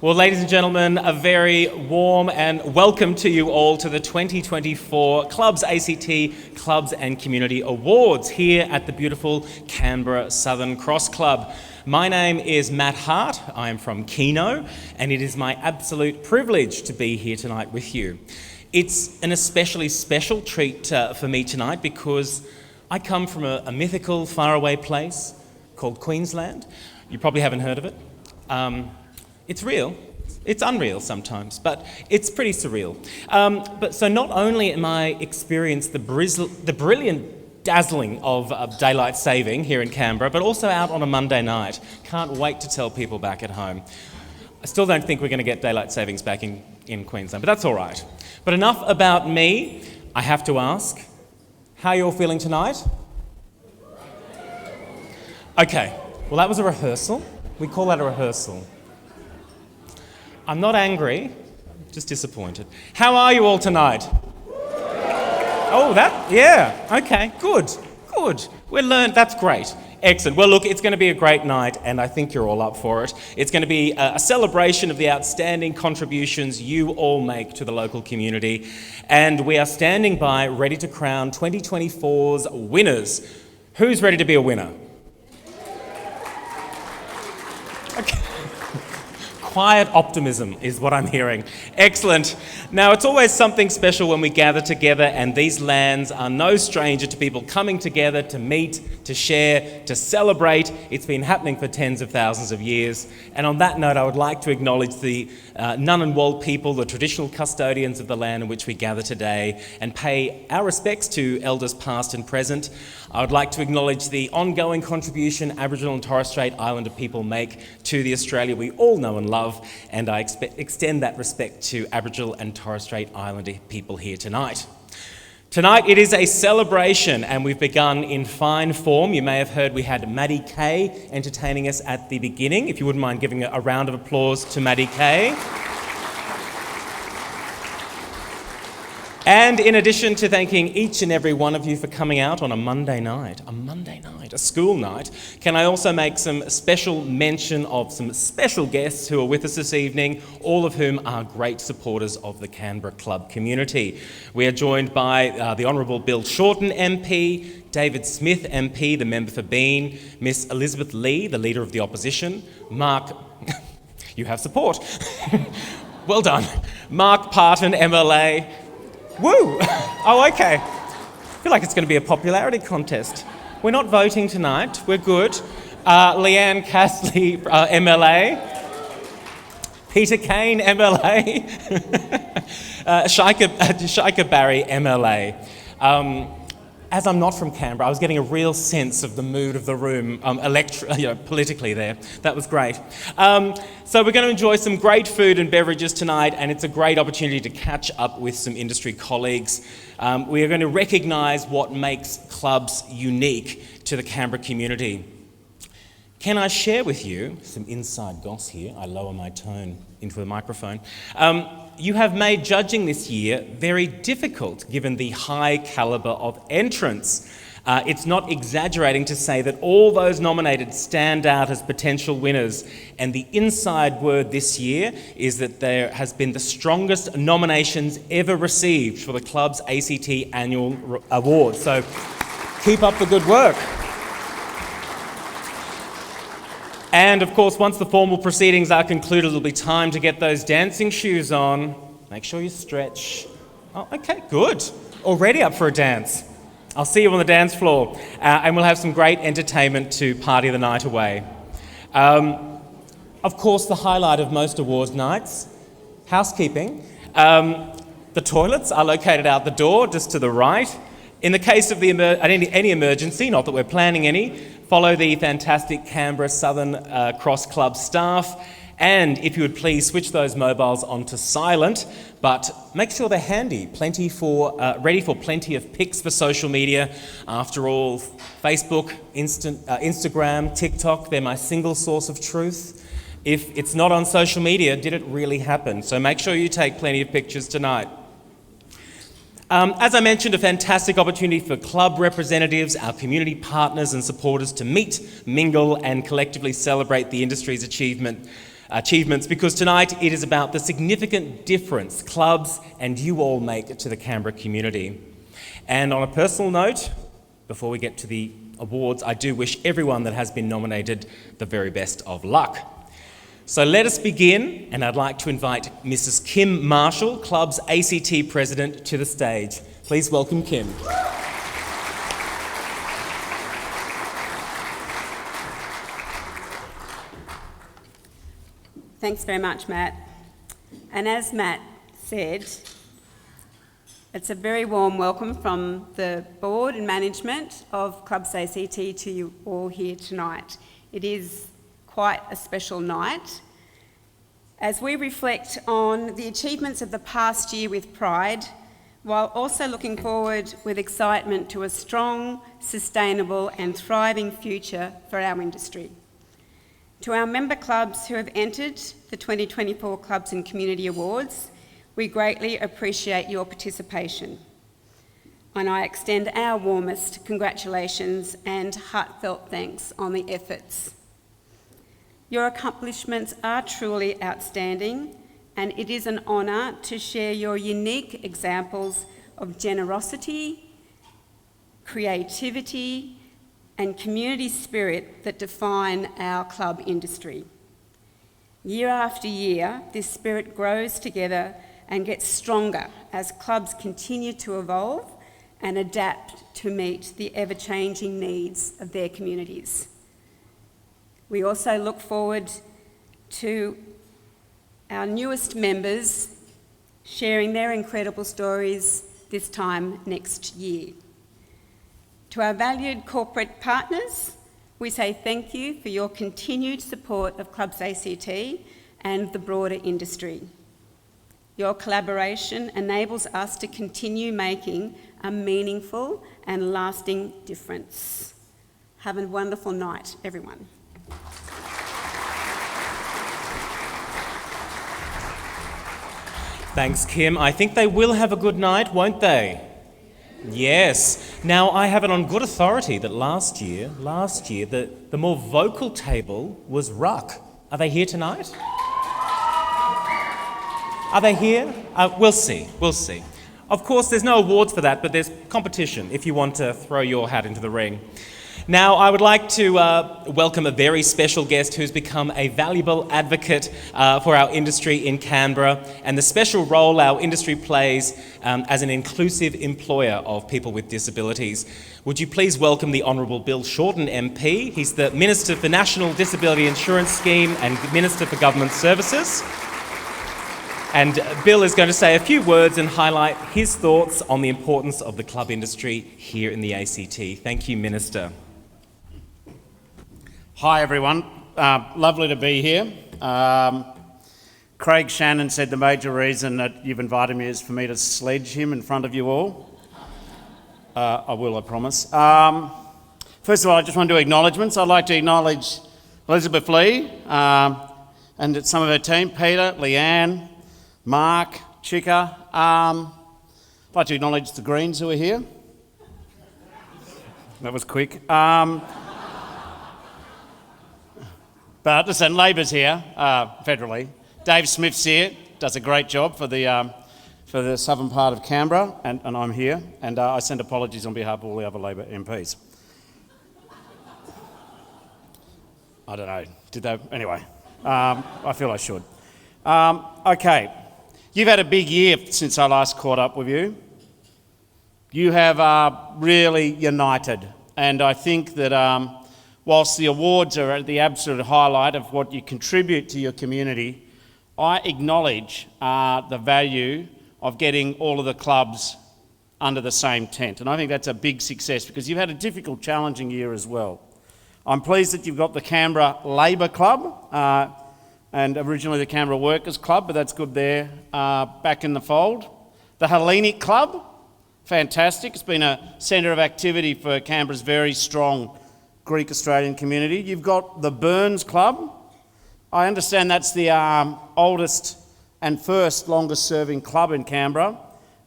Well, ladies and gentlemen, a very warm and welcome to you all to the 2024 ClubsACT Clubs and Community Awards here at the beautiful Canberra Southern Cross Club. My name is Matt Hart, I am from Keno, and it is my absolute privilege to be here tonight with you. It's an especially special treat for me tonight because I come from a mythical faraway place called Queensland. You probably haven't heard of it. It's real. It's unreal sometimes, but it's pretty surreal. So not only am I experienced the brilliant dazzling of daylight saving here in Canberra, but also out on a Monday night. Can't wait to tell people back at home. I still don't think we're going to get daylight savings back in Queensland, but that's all right. But enough about me. I have to ask, how are you all feeling tonight? Okay, well that was a rehearsal. We call that a rehearsal. I'm not angry, just disappointed. How are you all tonight? Oh, okay, good. That's great. Excellent. Well, look, it's going to be a great night, and I think you're all up for it. It's going to be a celebration of the outstanding contributions you all make to the local community, and we are standing by, ready to crown 2024's winners. Who's ready to be a winner? Okay. Quiet optimism is what I'm hearing. Excellent. Now, it's always something special when we gather together, and these lands are no stranger to people coming together to meet, to share, to celebrate. It's been happening for tens of thousands of years. And on that note, I would like to acknowledge the Ngunnawal people, the traditional custodians of the land in which we gather today, and pay our respects to elders past and present. I would like to acknowledge the ongoing contribution Aboriginal and Torres Strait Islander people make to the Australia we all know and love, and I extend that respect to Aboriginal and Torres Strait Islander people here tonight. Tonight it is a celebration, and we've begun in fine form. You may have heard we had Maddie Kay entertaining us at the beginning. If you wouldn't mind giving a round of applause to Maddie Kay. And in addition to thanking each and every one of you for coming out on a Monday night, a school night, can I also make some special mention of some special guests who are with us this evening, all of whom are great supporters of the Canberra Club community. We are joined by the Honourable Bill Shorten MP, David Smith MP, the member for Bean, Miss Elizabeth Lee, the Leader of the Opposition, Mark... you have support. Well done. Mark Parton, MLA... Woo! Oh, okay. I feel like it's going to be a popularity contest. We're not voting tonight. We're good. Leanne Castley, MLA. Peter Kane, MLA. Shaika Barry, MLA. As I'm not from Canberra, I was getting a real sense of the mood of the room politically there. That was great. So we're going to enjoy some great food and beverages tonight, and it's a great opportunity to catch up with some industry colleagues. We are going to recognise what makes clubs unique to the Canberra community. Can I share with you some inside goss here? I lower my tone into the microphone. You have made judging this year very difficult given the high calibre of entrants. It's not exaggerating to say that all those nominated stand out as potential winners, and the inside word this year is that there has been the strongest nominations ever received for the ClubsACT Annual Award. So keep up the good work. And of course, once the formal proceedings are concluded, it'll be time to get those dancing shoes on. Make sure you stretch. Oh, okay, good. Already up for a dance. I'll see you on the dance floor, and we'll have some great entertainment to party the night away. Of course, the highlight of most awards nights, housekeeping. The toilets are located out the door, just to the right. In the case of any emergency, not that we're planning any, follow the fantastic Canberra Southern Cross Club staff, and if you would please switch those mobiles onto silent, but make sure they're handy, ready for plenty of pics for social media. After all, Facebook, Instagram, TikTok, they're my single source of truth. If it's not on social media, did it really happen? So make sure you take plenty of pictures tonight. As I mentioned, a fantastic opportunity for club representatives, our community partners and supporters to meet, mingle and collectively celebrate the industry's achievement achievements, because tonight it is about the significant difference clubs and you all make to the Canberra community. And on a personal note, before we get to the awards, I do wish everyone that has been nominated the very best of luck. So let us begin, and I'd like to invite Mrs. Kim Marshall, Clubs ACT President, to the stage. Please welcome Kim. Thanks very much, Matt. And as Matt said, it's a very warm welcome from the board and management of ClubsACT to you all here tonight. It is quite a special night as we reflect on the achievements of the past year with pride, while also looking forward with excitement to a strong, sustainable and thriving future for our industry. To our member clubs who have entered the 2024 Clubs and Community Awards, we greatly appreciate your participation. And I extend our warmest congratulations and heartfelt thanks on the efforts. Your accomplishments are truly outstanding, and it is an honour to share your unique examples of generosity, creativity, and community spirit that define our club industry. Year after year, this spirit grows together and gets stronger as clubs continue to evolve and adapt to meet the ever-changing needs of their communities. We also look forward to our newest members sharing their incredible stories this time next year. To our valued corporate partners, we say thank you for your continued support of ClubsACT and the broader industry. Your collaboration enables us to continue making a meaningful and lasting difference. Have a wonderful night, everyone. Thanks, Kim. I think they will have a good night, won't they? Yes. Now, I have it on good authority that last year, the more vocal table was Ruck. Are they here tonight? Are they here? We'll see. Of course, there's no awards for that, but there's competition if you want to throw your hat into the ring. Now, I would like to welcome a very special guest who's become a valuable advocate for our industry in Canberra and the special role our industry plays as an inclusive employer of people with disabilities. Would you please welcome the Honourable Bill Shorten MP. He's the Minister for National Disability Insurance Scheme and Minister for Government Services. And Bill is going to say a few words and highlight his thoughts on the importance of the club industry here in the ACT. Thank you, Minister. Hi everyone, lovely to be here. Craig Shannon said the major reason that you've invited me is for me to sledge him in front of you all. I will, I promise. First of all, I just want to do acknowledgements. I'd like to acknowledge Elizabeth Lee and some of her team, Peter, Leanne, Mark, Chika. I'd like to acknowledge the Greens who are here. That was quick. But listen, Labor's here, federally. Dave Smith's here, does a great job for the southern part of Canberra, and I'm here. And I send apologies on behalf of all the other Labor MPs. I don't know, did they? Anyway, I feel I should. Okay, you've had a big year since I last caught up with you. You have really united, and I think that whilst the awards are at the absolute highlight of what you contribute to your community, I acknowledge the value of getting all of the clubs under the same tent. And I think that's a big success because you've had a difficult, challenging year as well. I'm pleased that you've got the Canberra Labor Club and originally the Canberra Workers Club, but that's good there, back in the fold. The Hellenic Club, fantastic. It's been a centre of activity for Canberra's very strong Greek Australian community. You've got the Burns Club. I understand that's the oldest and first longest serving club in Canberra.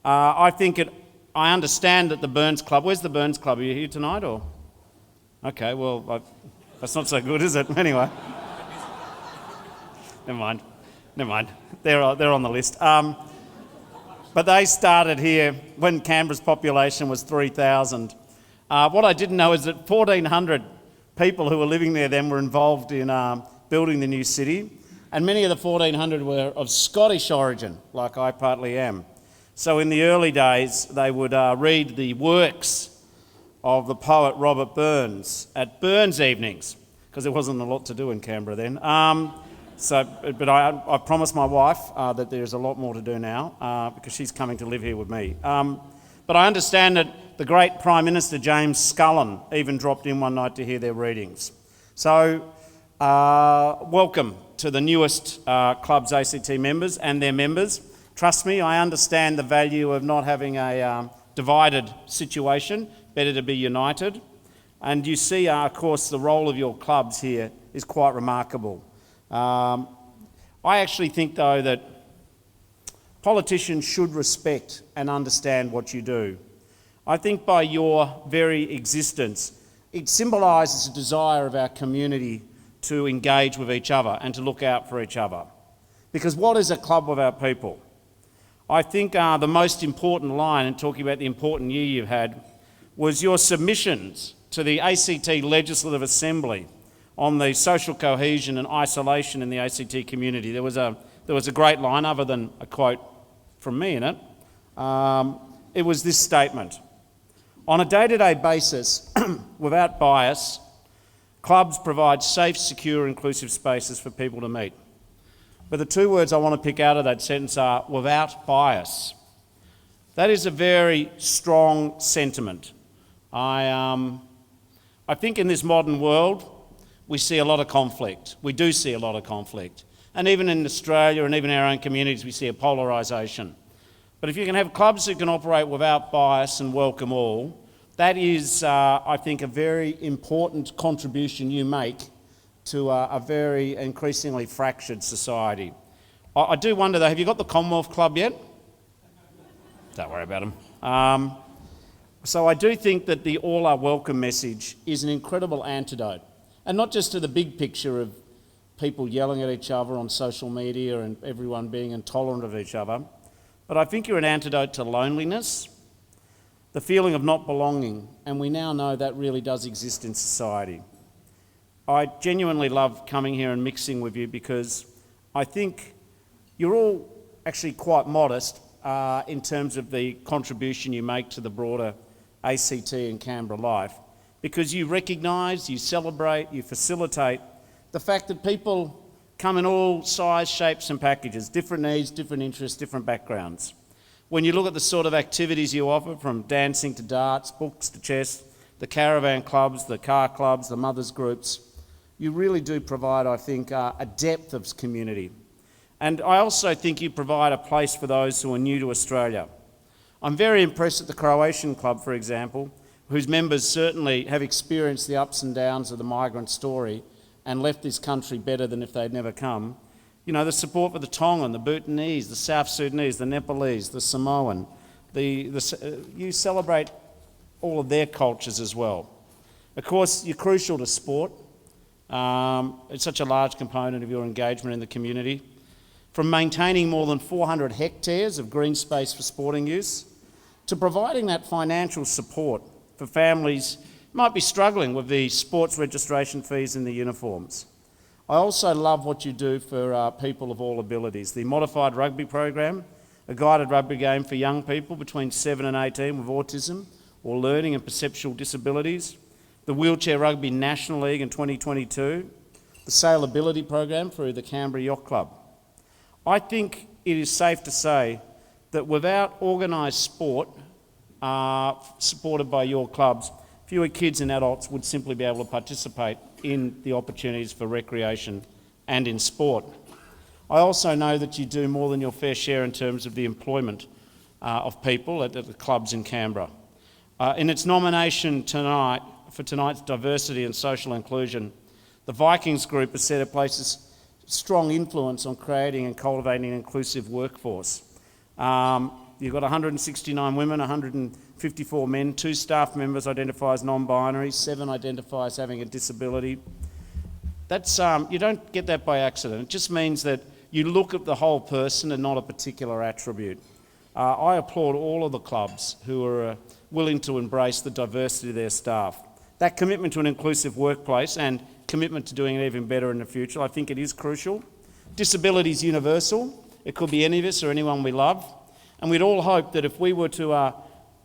I understand that the Burns Club, where's the Burns Club? Are you here tonight or? Okay, well, that's not so good, is it? Anyway. never mind. They're on the list. But they started here when Canberra's population was 3,000. What I didn't know is that 1,400 people who were living there then were involved in building the new city, and many of the 1,400 were of Scottish origin, like I partly am. So in the early days, they would read the works of the poet Robert Burns at Burns evenings, because there wasn't a lot to do in Canberra then. But I promised my wife that there's a lot more to do now because she's coming to live here with me. But I understand that the great Prime Minister James Scullin even dropped in one night to hear their readings. So welcome to the newest ClubsACT members and their members. Trust me, I understand the value of not having a divided situation. Better to be united. And you see, of course, the role of your clubs here is quite remarkable. I actually think, though, that politicians should respect and understand what you do. I think by your very existence, it symbolises a desire of our community to engage with each other and to look out for each other. Because what is a club without people? I think the most important line, in talking about the important year you've had, was your submissions to the ACT Legislative Assembly on the social cohesion and isolation in the ACT community. There was a great line, other than a quote from me in it. It was this statement: on a day-to-day basis, without bias, clubs provide safe, secure, inclusive spaces for people to meet. But the two words I want to pick out of that sentence are without bias. That is a very strong sentiment. I think in this modern world, we see a lot of conflict. We do see a lot of conflict. And even in Australia and even in our own communities, we see a polarisation. But if you can have clubs that can operate without bias and welcome all, that is, I think, a very important contribution you make to a very increasingly fractured society. I do wonder, though, have you got the Commonwealth Club yet? Don't worry about them. So I do think that the all are welcome message is an incredible antidote. And not just to the big picture of people yelling at each other on social media and everyone being intolerant of each other, but I think you're an antidote to loneliness, the feeling of not belonging, and we now know that really does exist in society. I genuinely love coming here and mixing with you because I think you're all actually quite modest in terms of the contribution you make to the broader ACT and Canberra life, because you recognise, you celebrate, you facilitate the fact that people come in all size, shapes and packages, different needs, different interests, different backgrounds. When you look at the sort of activities you offer, from dancing to darts, books to chess, the caravan clubs, the car clubs, the mothers groups, you really do provide, I think, a depth of community. And I also think you provide a place for those who are new to Australia. I'm very impressed at the Croatian Club, for example, whose members certainly have experienced the ups and downs of the migrant story and left this country better than if they'd never come. You know, the support for the Tongan, the Bhutanese, the South Sudanese, the Nepalese, the Samoan, you celebrate all of their cultures as well. Of course, you're crucial to sport. It's such a large component of your engagement in the community. From maintaining more than 400 hectares of green space for sporting use, to providing that financial support for families who might be struggling with the sports registration fees and the uniforms. I also love what you do for people of all abilities. The modified rugby program, a guided rugby game for young people between 7 and 18 with autism or learning and perceptual disabilities, the Wheelchair Rugby National League in 2022, the Sailability program through the Canberra Yacht Club. I think it is safe to say that without organised sport supported by your clubs, fewer kids and adults would simply be able to participate in the opportunities for recreation and in sport. I also know that you do more than your fair share in terms of the employment of people at the clubs in Canberra. In its nomination tonight for tonight's diversity and social inclusion, the Vikings group has said it places strong influence on creating and cultivating an inclusive workforce. You've got 169 women, 154 men, 2 staff members identify as non-binary, 7 identify as having a disability. That's you don't get that by accident. It just means that you look at the whole person and not a particular attribute. I applaud all of the clubs who are willing to embrace the diversity of their staff. That commitment to an inclusive workplace and commitment to doing it even better in the future, I think it is crucial. Disability is universal. It could be any of us or anyone we love. And we'd all hope that if we were to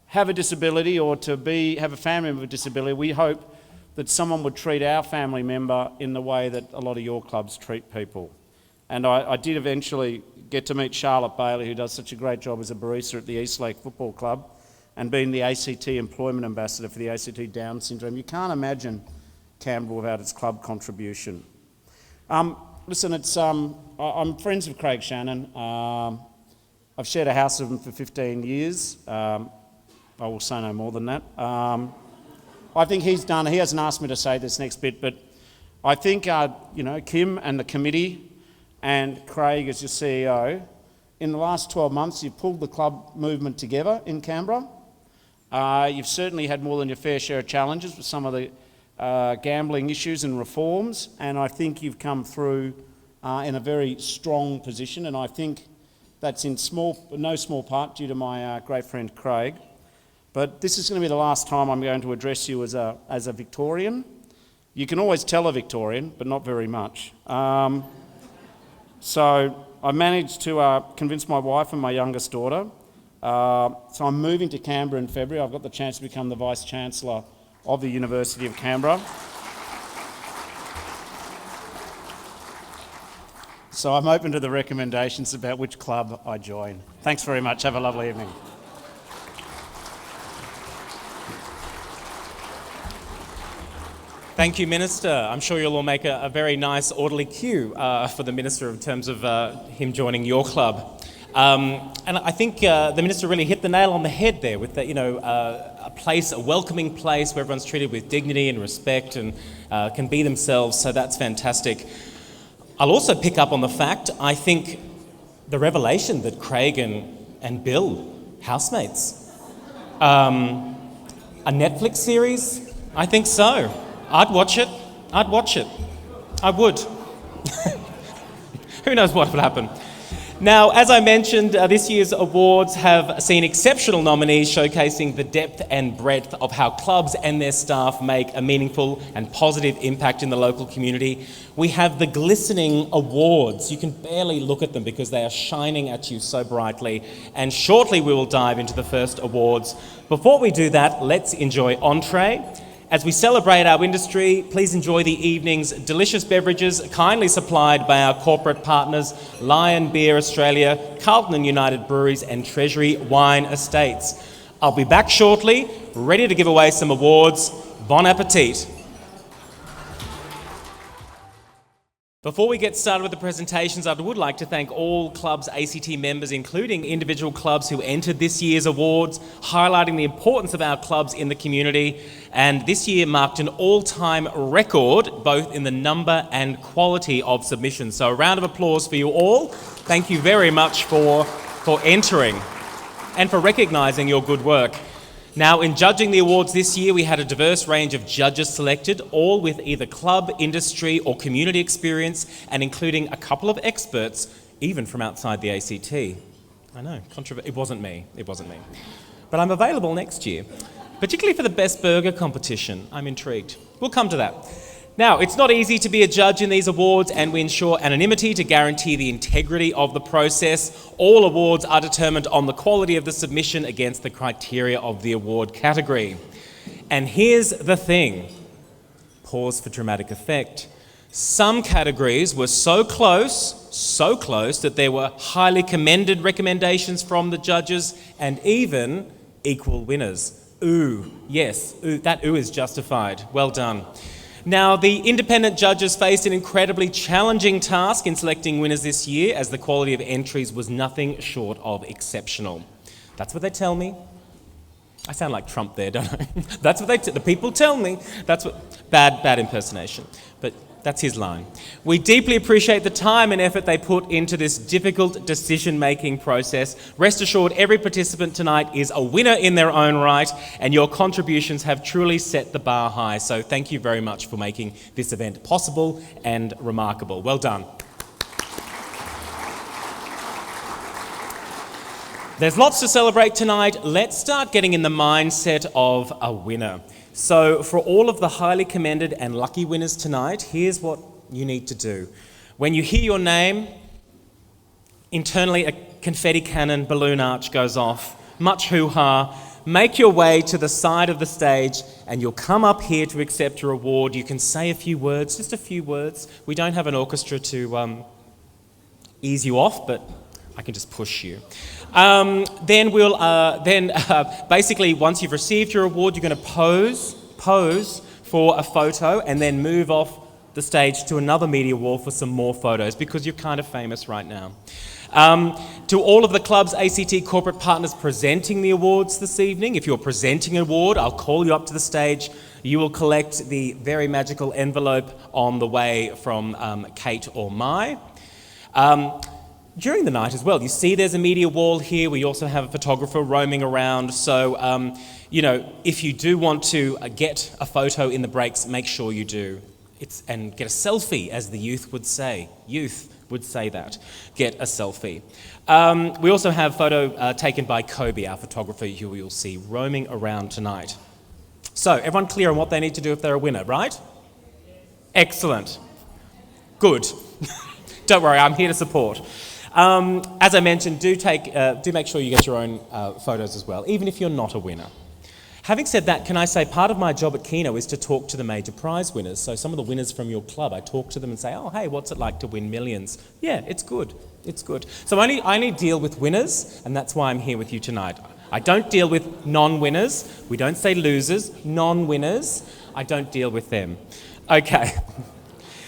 have a disability or to have a family member with a disability, we hope that someone would treat our family member in the way that a lot of your clubs treat people. And I did eventually get to meet Charlotte Bailey, who does such a great job as a barista at the Eastlake Football Club and being the ACT Employment Ambassador for the ACT Down Syndrome. You can't imagine Canberra without its club contribution. Listen, I'm friends with Craig Shannon. I've shared a house with him for 15 years. I will say no more than that. I think he hasn't asked me to say this next bit, but I think, Kim and the committee and Craig as your CEO, in the last 12 months, you've pulled the club movement together in Canberra. You've certainly had more than your fair share of challenges with some of the gambling issues and reforms, and I think you've come through in a very strong position, and I think that's in no small part due to my great friend Craig. But this is going to be the last time I'm going to address you as a Victorian. You can always tell a Victorian, but not very much. So I managed to convince my wife and my youngest daughter. So I'm moving to Canberra in February. I've got the chance to become the Vice-Chancellor of the University of Canberra. So I'm open to the recommendations about which club I join. Thanks very much. Have a lovely evening. Thank you, Minister. I'm sure you'll all make a very nice orderly queue for the Minister in terms of him joining your club. And I think the Minister really hit the nail on the head there with a welcoming place where everyone's treated with dignity and respect and can be themselves, so that's fantastic. I'll also pick up on the fact, I think, the revelation that Craig and Bill, housemates, a Netflix series? I think so. I'd watch it. I would. Who knows what would happen? Now, as I mentioned, this year's awards have seen exceptional nominees showcasing the depth and breadth of how clubs and their staff make a meaningful and positive impact in the local community. We have the glistening awards. You can barely look at them because they are shining at you so brightly. And shortly we will dive into the first awards. Before we do that, let's enjoy entree. As we celebrate our industry, please enjoy the evening's delicious beverages kindly supplied by our corporate partners, Lion Beer Australia, Carlton and United Breweries and Treasury Wine Estates. I'll be back shortly, ready to give away some awards. Bon appetit. Before we get started with the presentations, I would like to thank all ClubsACT members, including individual clubs who entered this year's awards, highlighting the importance of our clubs in the community. And this year marked an all-time record, both in the number and quality of submissions. So a round of applause for you all. Thank you very much for entering and for recognising your good work. Now, in judging the awards this year, we had a diverse range of judges selected, all with either club, industry or community experience, and including a couple of experts, even from outside the ACT. I know, it wasn't me. But I'm available next year, particularly for the Best Burger competition. I'm intrigued. We'll come to that. Now, it's not easy to be a judge in these awards, and we ensure anonymity to guarantee the integrity of the process. All awards are determined on the quality of the submission against the criteria of the award category. And here's the thing. Pause for dramatic effect. Some categories were so close that there were highly commended recommendations from the judges and even equal winners. Ooh, yes, that ooh is justified. Well done. Now, the independent judges faced an incredibly challenging task in selecting winners this year, as the quality of entries was nothing short of exceptional. That's what they tell me. I sound like Trump there, don't I? That's what the people tell me. That's what bad impersonation. But That's his line. We deeply appreciate the time and effort they put into this difficult decision-making process. Rest assured, every participant tonight is a winner in their own right, and your contributions have truly set the bar high. So thank you very much for making this event possible and remarkable. Well done. There's lots to celebrate tonight. Let's start getting in the mindset of a winner. So for all of the highly commended and lucky winners tonight, here's what you need to do. When you hear your name, internally a confetti cannon balloon arch goes off. Much hoo-ha. Make your way to the side of the stage and you'll come up here to accept your award. You can say a few words, just a few words. We don't have an orchestra to ease you off, but I can just push you. Basically, once you've received your award, you're going to pose for a photo and then move off the stage to another media wall for some more photos because you're kind of famous right now. To all of the ClubsACT corporate partners presenting the awards this evening, if you're presenting an award, I'll call you up to the stage. You will collect the very magical envelope on the way from Kate or Mai. During the night as well, you see there's a media wall here. We also have a photographer roaming around. So, if you do want to get a photo in the breaks, make sure you do. And get a selfie, as the youth would say. Youth would say that. Get a selfie. We also have photo taken by Kobe, our photographer, who you'll see roaming around tonight. So, everyone clear on what they need to do if they're a winner, right? Excellent. Good. Don't worry, I'm here to support. As I mentioned, do make sure you get your own photos as well, even if you're not a winner. Having said that, can I say part of my job at Keno is to talk to the major prize winners. So some of the winners from your club, I talk to them and say, oh, hey, what's it like to win millions? Yeah, it's good. It's good. So I only deal with winners, and that's why I'm here with you tonight. I don't deal with non-winners. We don't say losers, non-winners. I don't deal with them. Okay.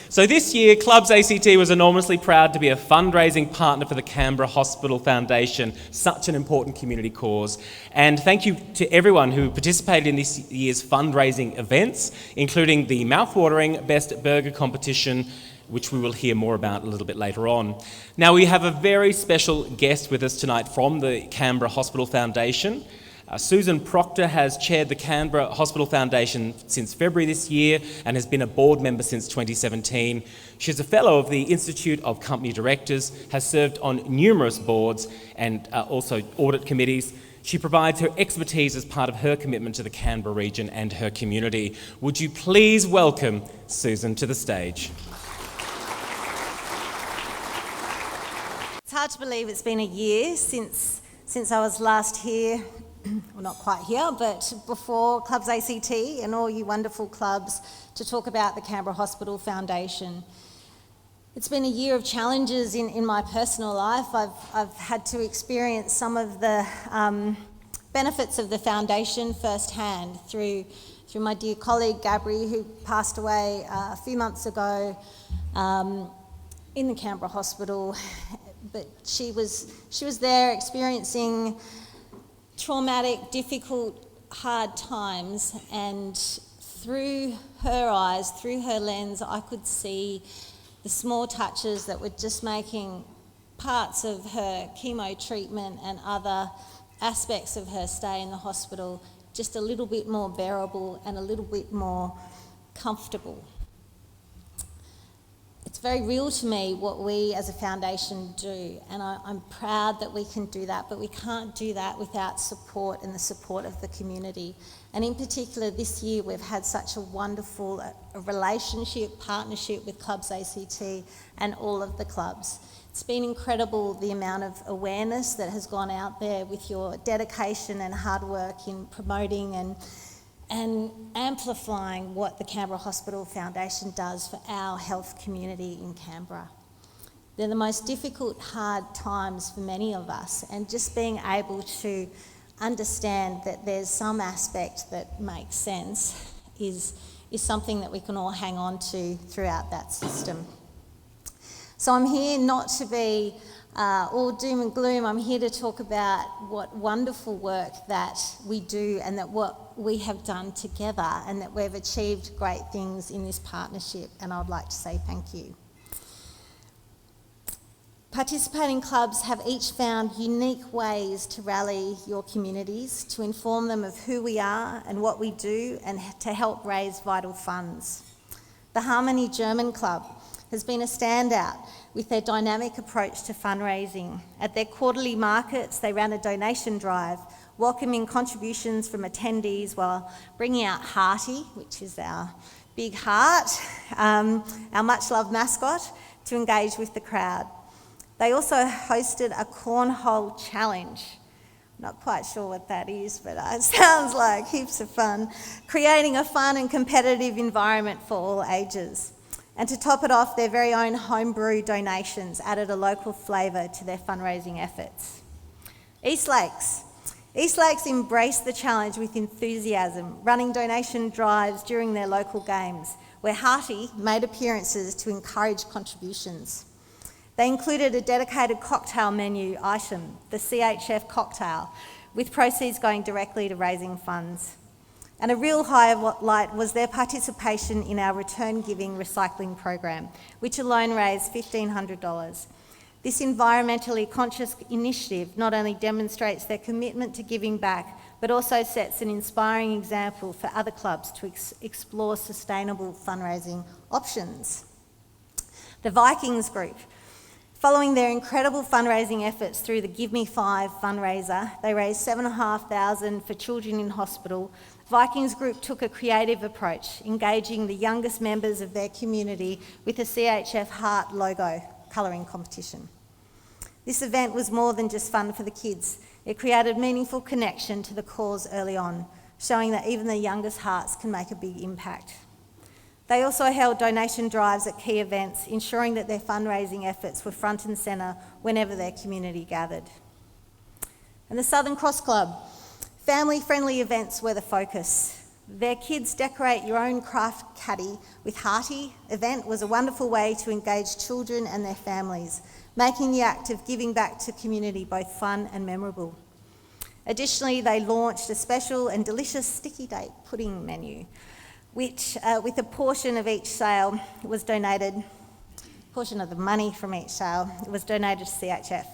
So this year, ClubsACT was enormously proud to be a fundraising partner for the Canberra Hospital Foundation, such an important community cause. And thank you to everyone who participated in this year's fundraising events, including the mouthwatering Best Burger competition, which we will hear more about a little bit later on. Now, we have a very special guest with us tonight from the Canberra Hospital Foundation. Susan Proctor has chaired the Canberra Hospital Foundation since February this year and has been a board member since 2017. She's a fellow of the Institute of Company Directors, has served on numerous boards and also audit committees. She provides her expertise as part of her commitment to the Canberra region and her community. Would you please welcome Susan to the stage? It's hard to believe it's been a year since I was last here. Well, not quite here, but before ClubsACT and all you wonderful clubs to talk about the Canberra Hospital Foundation. It's been a year of challenges in my personal life. I've had to experience some of the benefits of the foundation firsthand through my dear colleague Gabri, who passed away a few months ago in the Canberra Hospital. But she was there experiencing traumatic, difficult, hard times, and through her eyes, through her lens, I could see the small touches that were just making parts of her chemo treatment and other aspects of her stay in the hospital just a little bit more bearable and a little bit more comfortable. It's very real to me what we as a foundation do, and I'm proud that we can do that, but we can't do that without support and the support of the community. And in particular, this year we've had such a wonderful relationship, partnership with ClubsACT and all of the clubs. It's been incredible the amount of awareness that has gone out there with your dedication and hard work in promoting and amplifying what the Canberra Hospital Foundation does for our health community in Canberra. They're the most difficult, hard times for many of us, and just being able to understand that there's some aspect that makes sense is something that we can all hang on to throughout that system. So I'm here not to be all doom and gloom. I'm here to talk about what wonderful work that we do and that what we have done together and that we've achieved great things in this partnership, and I'd like to say thank you. Participating clubs have each found unique ways to rally your communities, to inform them of who we are and what we do, and to help raise vital funds. The Harmony German Club has been a standout with their dynamic approach to fundraising. At their quarterly markets, they ran a donation drive, welcoming contributions from attendees while bringing out Hearty, which is our big heart, our much-loved mascot, to engage with the crowd. They also hosted a cornhole challenge. Not quite sure what that is, but it sounds like heaps of fun, creating a fun and competitive environment for all ages. And to top it off, their very own homebrew donations added a local flavour to their fundraising efforts. East Lakes embraced the challenge with enthusiasm, running donation drives during their local games, where Hearty made appearances to encourage contributions. They included a dedicated cocktail menu item, the CHF cocktail, with proceeds going directly to raising funds. And a real highlight was their participation in our return giving recycling program, which alone raised $1,500. This environmentally conscious initiative not only demonstrates their commitment to giving back, but also sets an inspiring example for other clubs to explore sustainable fundraising options. The Vikings Group. Following their incredible fundraising efforts through the Give Me 5 fundraiser, they raised $7,500 for children in hospital. Vikings Group took a creative approach, engaging the youngest members of their community with a CHF heart logo colouring competition. This event was more than just fun for the kids. It created meaningful connection to the cause early on, showing that even the youngest hearts can make a big impact. They also held donation drives at key events, ensuring that their fundraising efforts were front and centre whenever their community gathered. And the Southern Cross Club. Family-friendly events were the focus. Their Kids Decorate Your Own Craft Caddy with Hearty event was a wonderful way to engage children and their families, making the act of giving back to community both fun and memorable. Additionally, they launched a special and delicious sticky date pudding menu, which with a portion of each sale was donated, portion of the money from each sale was donated to CHF.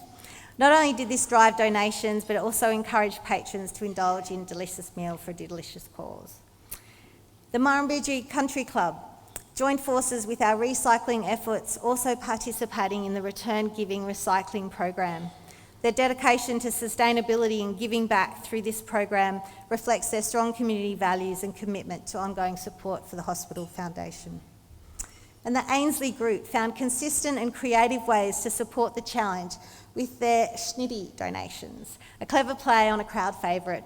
Not only did this drive donations, but it also encouraged patrons to indulge in a delicious meal for a delicious cause. The Murrumbidgee Country Club joined forces with our recycling efforts, also participating in the Return Giving Recycling program. Their dedication to sustainability and giving back through this program reflects their strong community values and commitment to ongoing support for the Hospital Foundation. And the Ainsley Group found consistent and creative ways to support the challenge with their Schnitty donations, a clever play on a crowd favourite.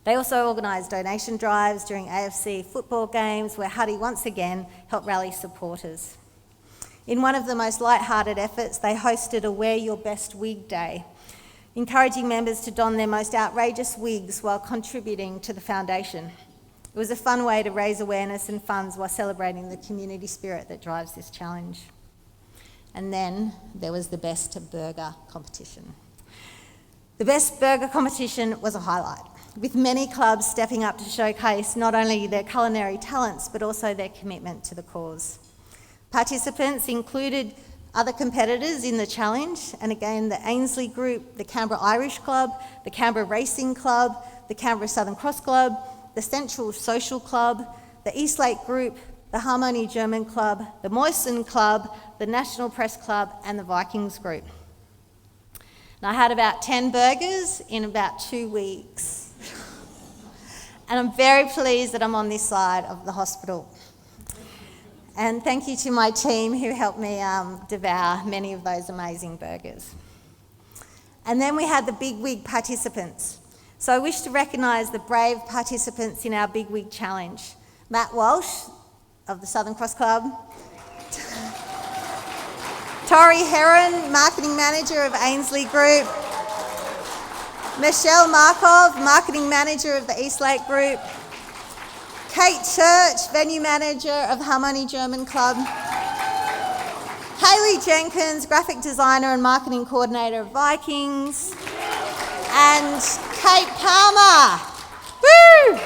They also organised donation drives during AFC football games where Huddy once again helped rally supporters. In one of the most light-hearted efforts, they hosted a Wear Your Best Wig Day, encouraging members to don their most outrageous wigs while contributing to the foundation. It was a fun way to raise awareness and funds while celebrating the community spirit that drives this challenge. And then there was the Best Burger competition. The Best Burger competition was a highlight, with many clubs stepping up to showcase not only their culinary talents, but also their commitment to the cause. Participants included other competitors in the challenge, and again, the Ainsley Group, the Canberra Irish Club, the Canberra Racing Club, the Canberra Southern Cross Club, the Central Social Club, the Eastlake Group, the Harmony German Club, the Moyson Club, the National Press Club, and the Vikings Group. And I had about 10 burgers in about 2 weeks. And I'm very pleased that I'm on this side of the hospital. And thank you to my team who helped me devour many of those amazing burgers. And then we had the Big Wig participants. So I wish to recognise the brave participants in our Big Wig Challenge. Matt Walsh of the Southern Cross Club. Tori Heron, Marketing Manager of Ainsley Group. Michelle Markov, Marketing Manager of the Eastlake Group. Kate Church, Venue Manager of Harmony German Club. Hayley Chloe Jenkins, graphic designer and marketing coordinator of Vikings, and Kate Palmer. Woo!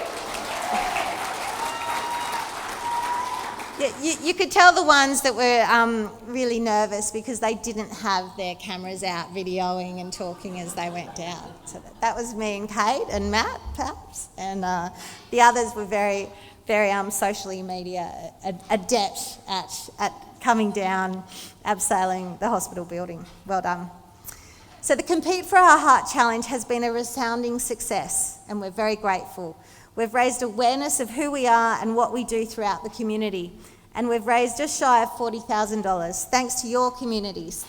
You could tell the ones that were really nervous because they didn't have their cameras out videoing and talking as they went down. So that was me and Kate and Matt, perhaps. And the others were very, very socially media adept at coming down, abseiling the hospital building. Well done. So the Compete for Our Heart Challenge has been a resounding success, and we're very grateful. We've raised awareness of who we are and what we do throughout the community, and we've raised just shy of $40,000, thanks to your communities.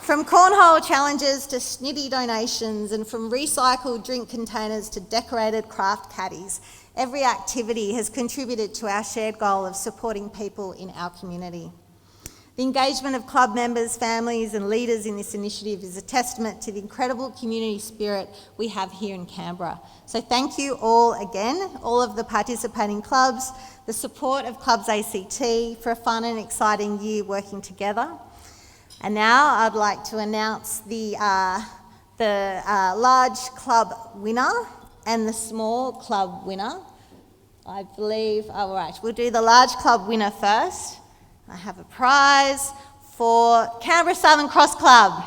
From cornhole challenges to snitty donations, and from recycled drink containers to decorated craft caddies, every activity has contributed to our shared goal of supporting people in our community. The engagement of club members, families and leaders in this initiative is a testament to the incredible community spirit we have here in Canberra. So thank you all again, all of the participating clubs, the support of ClubsACT for a fun and exciting year working together. And now I'd like to announce the large club winner and the small club winner. I believe, all right, we'll do the large club winner first. I have a prize for Canberra Southern Cross Club.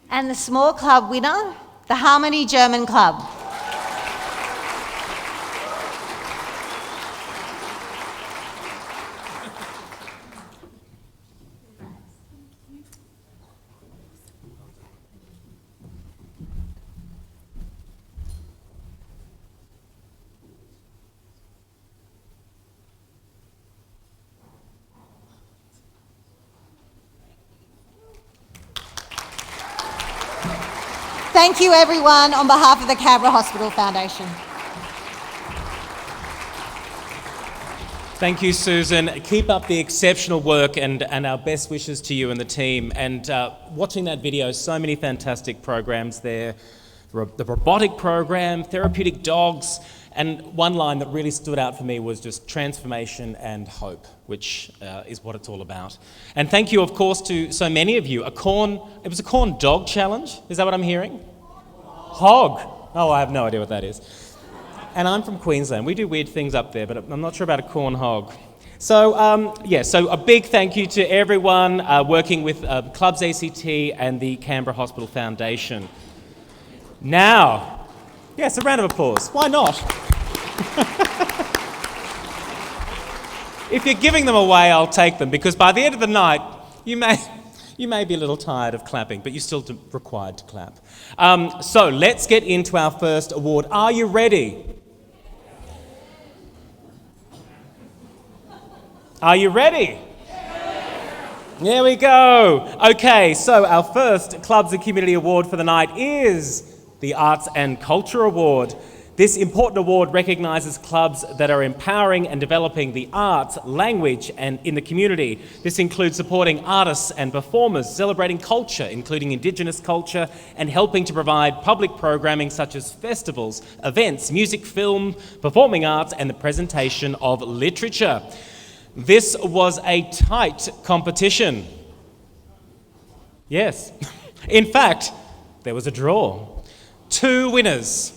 And the small club winner, the Harmony German Club. Thank you everyone on behalf of the Canberra Hospital Foundation. Thank you, Susan. Keep up the exceptional work and our best wishes to you and the team. And watching that video, so many fantastic programs there. The robotic program, therapeutic dogs, and one line that really stood out for me was just transformation and hope, which is what it's all about. And thank you, of course, to so many of you. It was a corn dog challenge, is that what I'm hearing? Hog. Oh, I have no idea what that is. And I'm from Queensland. We do weird things up there, but I'm not sure about a corn hog. So, so a big thank you to everyone working with ClubsACT and the Canberra Hospital Foundation. Now, yes, a round of applause. Why not? If you're giving them away, I'll take them, because by the end of the night, you may be a little tired of clapping, but you're still required to clap. So let's get into our first award. Are you ready? Are you ready? There we go. Okay, so our first Clubs and Community Award for the night is the Arts and Culture Award. This important award recognises clubs that are empowering and developing the arts, language, and in the community. This includes supporting artists and performers, celebrating culture, including Indigenous culture, and helping to provide public programming such as festivals, events, music, film, performing arts, and the presentation of literature. This was a tight competition. Yes. In fact, there was a draw. 2 winners.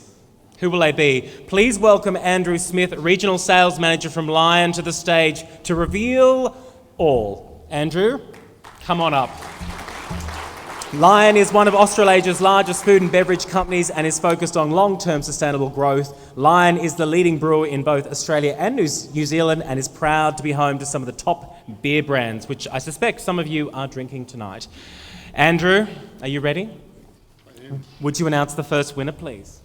Who will they be? Please welcome Andrew Smith, Regional Sales Manager from Lion, to the stage to reveal all. Andrew, come on up. Lion is one of Australasia's largest food and beverage companies and is focused on long-term sustainable growth. Lion is the leading brewer in both Australia and New Zealand and is proud to be home to some of the top beer brands, which I suspect some of you are drinking tonight. Andrew, are you ready? I am. Would you announce the first winner, please?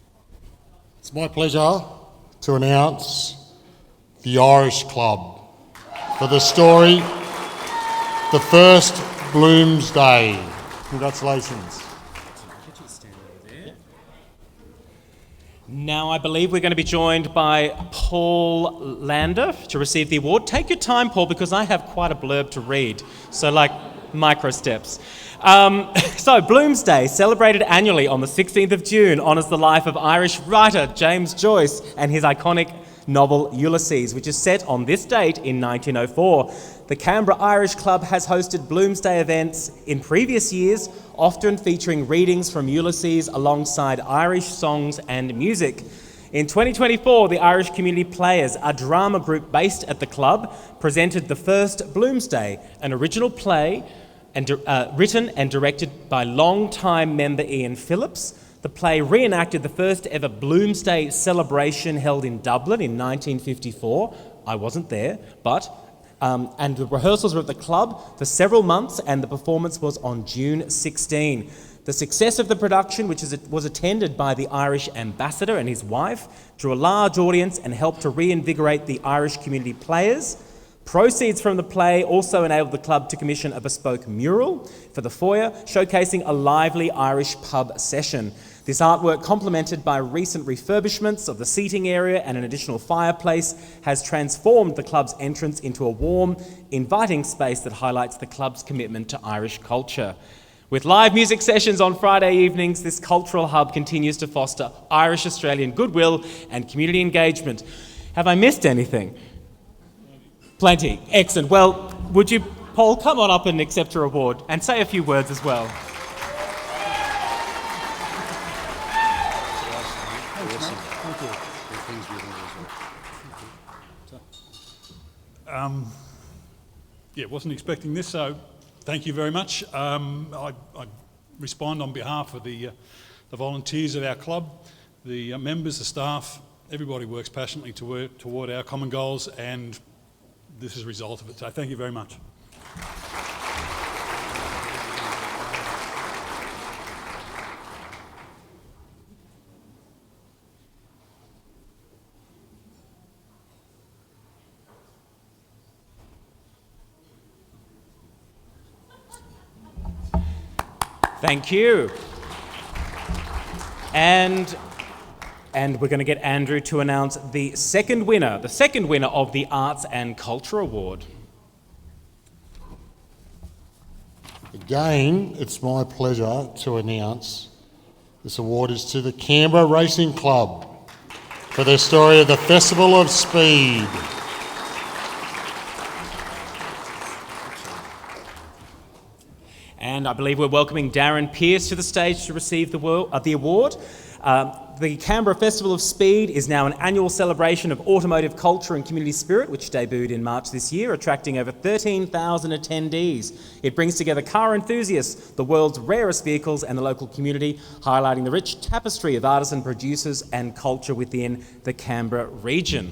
It's my pleasure to announce the Irish Club for the story, the first Bloomsday. Congratulations. Now, I believe we're going to be joined by Paul Lander to receive the award. Take your time, Paul, because I have quite a blurb to read. So, like, micro steps. So, Bloomsday, celebrated annually on the 16th of June, honours the life of Irish writer James Joyce and his iconic novel Ulysses, which is set on this date in 1904. The Canberra Irish Club has hosted Bloomsday events in previous years, often featuring readings from Ulysses alongside Irish songs and music. In 2024, the Irish Community Players, a drama group based at the club, presented the first Bloomsday, an original play and written and directed by long-time member Ian Phillips. The play reenacted the first ever Bloomsday celebration held in Dublin in 1954. I wasn't there, but and the rehearsals were at the club for several months, and the performance was on June 16. The success of the production, which was attended by the Irish ambassador and his wife, drew a large audience and helped to reinvigorate the Irish Community Players. Proceeds from the play also enabled the club to commission a bespoke mural for the foyer, showcasing a lively Irish pub session. This artwork, complemented by recent refurbishments of the seating area and an additional fireplace, has transformed the club's entrance into a warm, inviting space that highlights the club's commitment to Irish culture. With live music sessions on Friday evenings, this cultural hub continues to foster Irish-Australian goodwill and community engagement. Have I missed anything? Plenty. Excellent. Well, would you, Paul, come on up and accept your award and say a few words as well. Yeah, wasn't expecting this, so thank you very much. I respond on behalf of the volunteers of our club, the members, the staff. Everybody works passionately toward our common goals, and this is a result of it. So thank you very much. Thank you. And we're going to get Andrew to announce the second winner of the Arts and Culture Award. Again, it's my pleasure to announce this award is to the Canberra Racing Club for their story of the Festival of Speed. And I believe we're welcoming Darren Pearce to the stage to receive the award. The Canberra Festival of Speed is now an annual celebration of automotive culture and community spirit, which debuted in March this year, attracting over 13,000 attendees. It brings together car enthusiasts, the world's rarest vehicles, and the local community, highlighting the rich tapestry of artisan producers and culture within the Canberra region.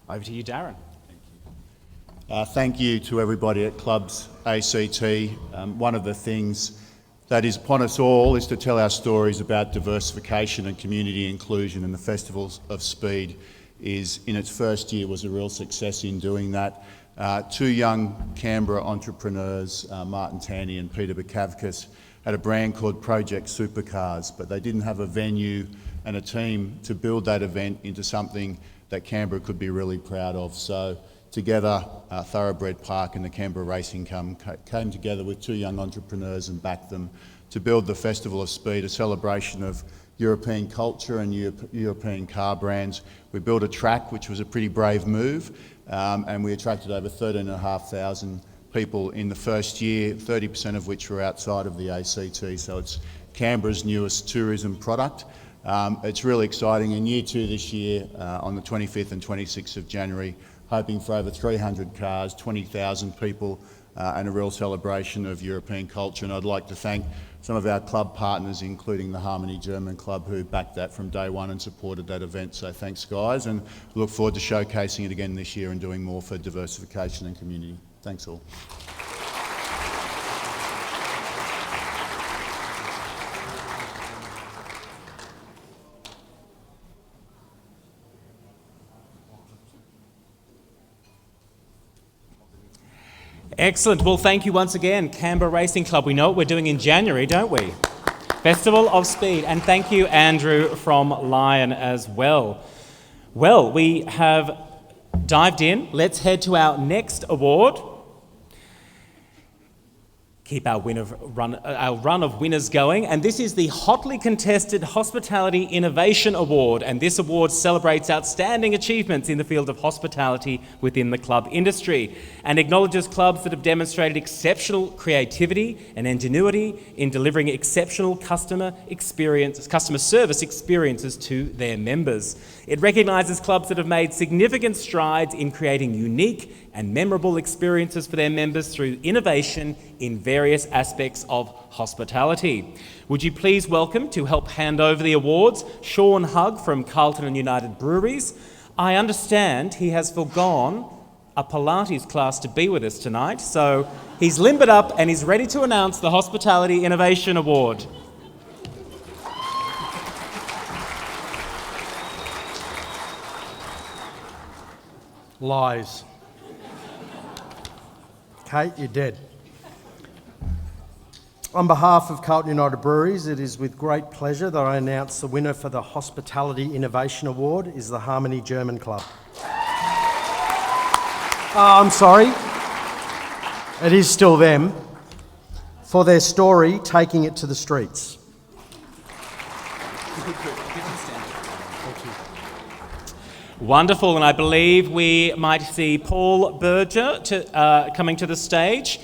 Over to you, Darren. Thank you to everybody at ClubsACT. One of the things that is upon us all is to tell our stories about diversification and community inclusion, and the Festival of Speed is, in its first year, was a real success in doing that. Two young Canberra entrepreneurs, Martin Tanny and Peter Bukavkis, had a brand called Project Supercars, but they didn't have a venue and a team to build that event into something that Canberra could be really proud of. So together, Thoroughbred Park and the Canberra Racing came together with two young entrepreneurs and backed them to build the Festival of Speed, a celebration of European culture and European car brands. We built a track, which was a pretty brave move, and we attracted over 13,500 people in the first year, 30% of which were outside of the ACT, so it's Canberra's newest tourism product. It's really exciting. In year two this year, on the 25th and 26th of January, hoping for over 300 cars, 20,000 people, and a real celebration of European culture. And I'd like to thank some of our club partners, including the Harmony German Club, who backed that from day one and supported that event. So thanks, guys, and look forward to showcasing it again this year and doing more for diversification and community. Thanks all. Excellent. Well, thank you once again, Canberra Racing Club. We know what we're doing in January, don't we? Festival of Speed. And thank you, Andrew from Lion as well. Well, we have dived in. Let's head to our next award. Keep our run of winners going, and this is the hotly contested Hospitality Innovation Award, and this award celebrates outstanding achievements in the field of hospitality within the club industry and acknowledges clubs that have demonstrated exceptional creativity and ingenuity in delivering exceptional customer service experiences to their members. It recognises clubs that have made significant strides in creating unique and memorable experiences for their members through innovation in various aspects of hospitality. Would you please welcome, to help hand over the awards, Sean Hugg from Carlton and United Breweries. I understand he has forgone a Pilates class to be with us tonight, so he's limbered up and he's ready to announce the Hospitality Innovation Award. Lies. Kate, you're dead. On behalf of Carlton United Breweries, it is with great pleasure that I announce the winner for the Hospitality Innovation Award is the Harmony German Club. I'm sorry, it is still them, for their story, Taking It to the Streets. Wonderful, and I believe we might see Paul Berger coming to the stage.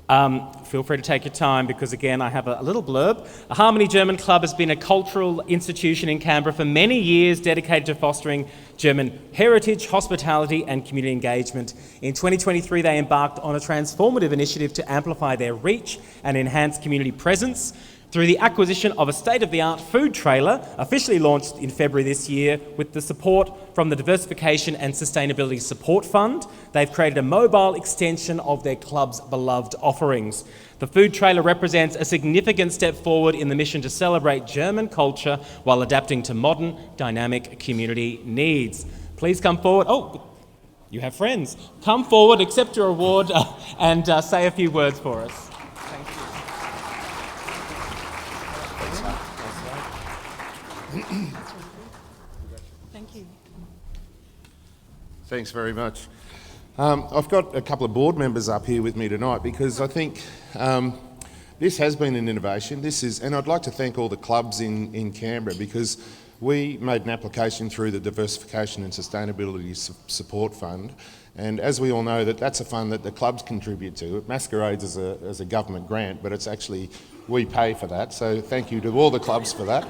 Feel free to take your time because, again, I have a little blurb. The Harmony German Club has been a cultural institution in Canberra for many years, dedicated to fostering German heritage, hospitality and community engagement. In 2023, they embarked on a transformative initiative to amplify their reach and enhance community presence through the acquisition of a state-of-the-art food trailer, officially launched in February this year. With the support from the Diversification and Sustainability Support Fund, they've created a mobile extension of their club's beloved offerings. The food trailer represents a significant step forward in the mission to celebrate German culture while adapting to modern, dynamic community needs. Please come forward. Oh, you have friends. Come forward, accept your award, and say a few words for us. Thank you. Thanks very much. I've got a couple of board members up here with me tonight because I think this has been an innovation. And I'd like to thank all the clubs in Canberra because we made an application through the Diversification and Sustainability Support Fund. And as we all know, that's a fund that the clubs contribute to. It masquerades as a government grant, but it's actually, we pay for that. So thank you to all the clubs for that.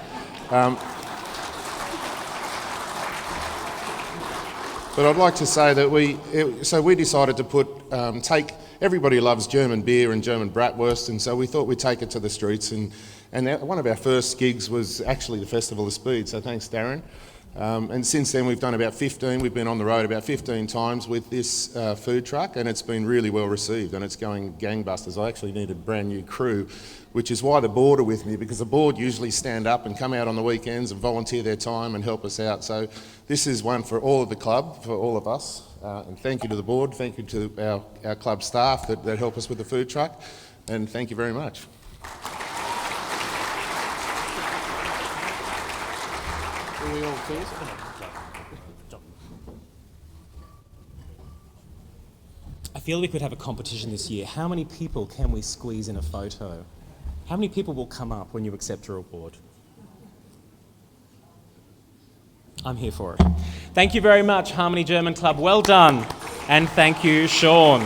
But I'd like to say that we decided to take, everybody loves German beer and German bratwurst, and so we thought we'd take it to the streets, and one of our first gigs was actually the Festival of Speed, so thanks Darren. And since then we've done about 15, we've been on the road about 15 times with this food truck, and it's been really well received and it's going gangbusters. I actually need a brand new crew, which is why the board are with me, because the board usually stand up and come out on the weekends and volunteer their time and help us out. So this is one for all of the club, for all of us. And thank you to the board, thank you to our club staff that help us with the food truck, and thank you very much. I feel we could have a competition this year. How many people can we squeeze in a photo? How many people will come up when you accept your award? I'm here for it. Thank you very much, Harmony German Club. Well done. And thank you, Sean.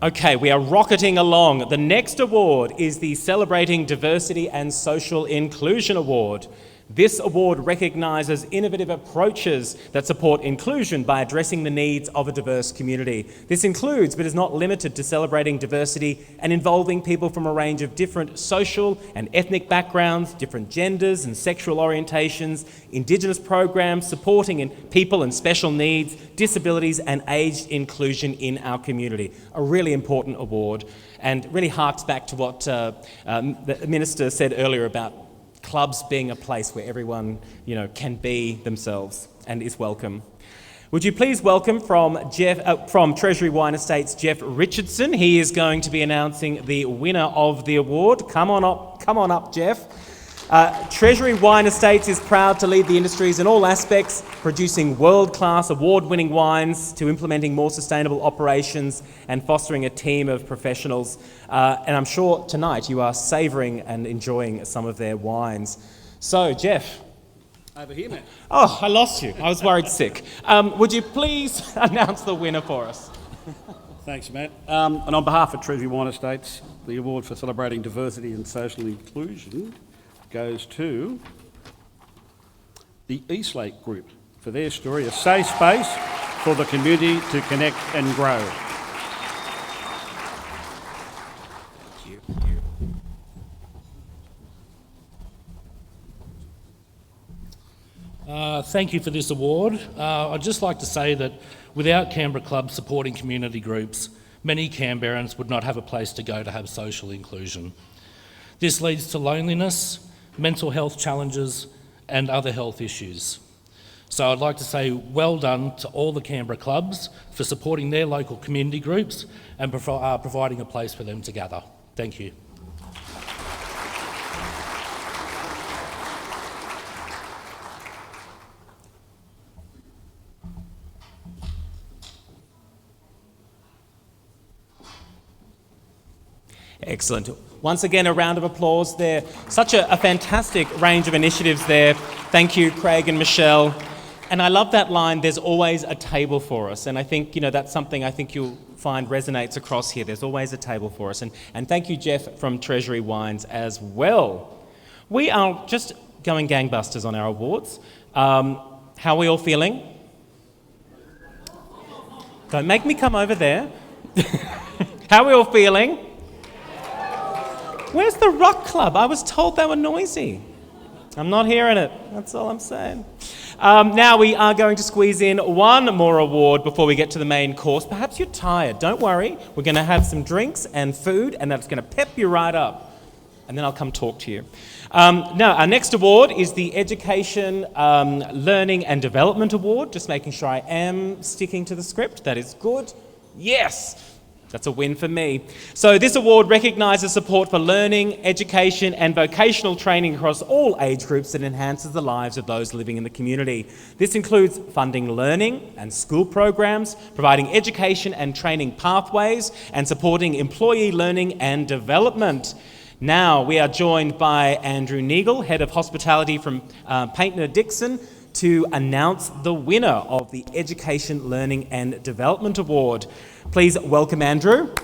Okay, we are rocketing along. The next award is the Celebrating Diversity and Social Inclusion Award. This award recognises innovative approaches that support inclusion by addressing the needs of a diverse community. This includes, but is not limited to, celebrating diversity and involving people from a range of different social and ethnic backgrounds, different genders and sexual orientations, Indigenous programs supporting people and special needs, disabilities and aged inclusion in our community. A really important award, and really harks back to what the Minister said earlier about clubs being a place where everyone, can be themselves and is welcome. Would you please welcome from Treasury Wine Estates, Jeff Richardson. He is going to be announcing the winner of the award. Come on up, Jeff. Treasury Wine Estates is proud to lead the industries in all aspects, producing world-class award-winning wines to implementing more sustainable operations and fostering a team of professionals. And I'm sure tonight you are savouring and enjoying some of their wines. So, Jeff. Over here, Matt. Oh, I lost you. I was worried sick. Would you please announce the winner for us? Thanks, Matt. And on behalf of Treasury Wine Estates, the award for celebrating diversity and social inclusion goes to the Eastlake Group for their story, a safe space for the community to connect and grow. Thank you for this award. I'd just like to say that without Canberra Club supporting community groups, many Canberrans would not have a place to go to have social inclusion. This leads to loneliness, mental health challenges, and other health issues. So I'd like to say well done to all the Canberra clubs for supporting their local community groups and providing a place for them to gather. Thank you. Excellent. Once again, a round of applause there. Such a fantastic range of initiatives there. Thank you, Craig and Michelle. And I love that line, there's always a table for us. And I think, that's something I think you'll find resonates across here. There's always a table for us. And thank you, Jeff, from Treasury Wines as well. We are just going gangbusters on our awards. How are we all feeling? Don't make me come over there. How are we all feeling? Where's the Rock Club? I was told they were noisy. I'm not hearing it. That's all I'm saying. Now we are going to squeeze in one more award before we get to the main course. Perhaps you're tired. Don't worry. We're going to have some drinks and food, and that's going to pep you right up. And then I'll come talk to you. Now, our next award is the Education, Learning and Development Award. Just making sure I am sticking to the script. That is good. Yes. That's a win for me. So this award recognises support for learning, education and vocational training across all age groups that enhances the lives of those living in the community. This includes funding learning and school programs, providing education and training pathways and supporting employee learning and development. Now we are joined by Andrew Neagle, Head of Hospitality from Paintner Dixon, to announce the winner of the Education, Learning and Development Award. Please welcome Andrew.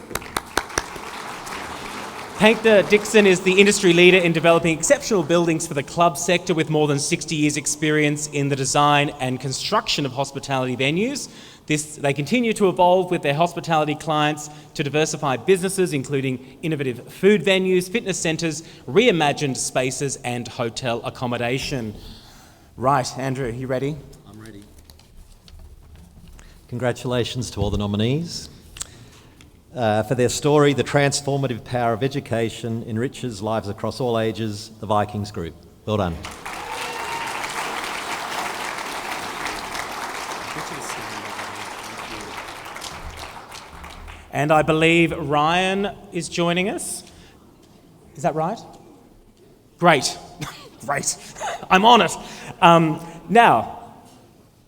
Paintner Dixon is the industry leader in developing exceptional buildings for the club sector with more than 60 years' experience in the design and construction of hospitality venues. They continue to evolve with their hospitality clients to diversify businesses, including innovative food venues, fitness centres, reimagined spaces and hotel accommodation. Right, Andrew, you ready? I'm ready. Congratulations to all the nominees. For their story, The Transformative Power of Education Enriches Lives Across All Ages, the Vikings Group. Well done. And I believe Ryan is joining us. Is that right? Great. Great. I'm on it.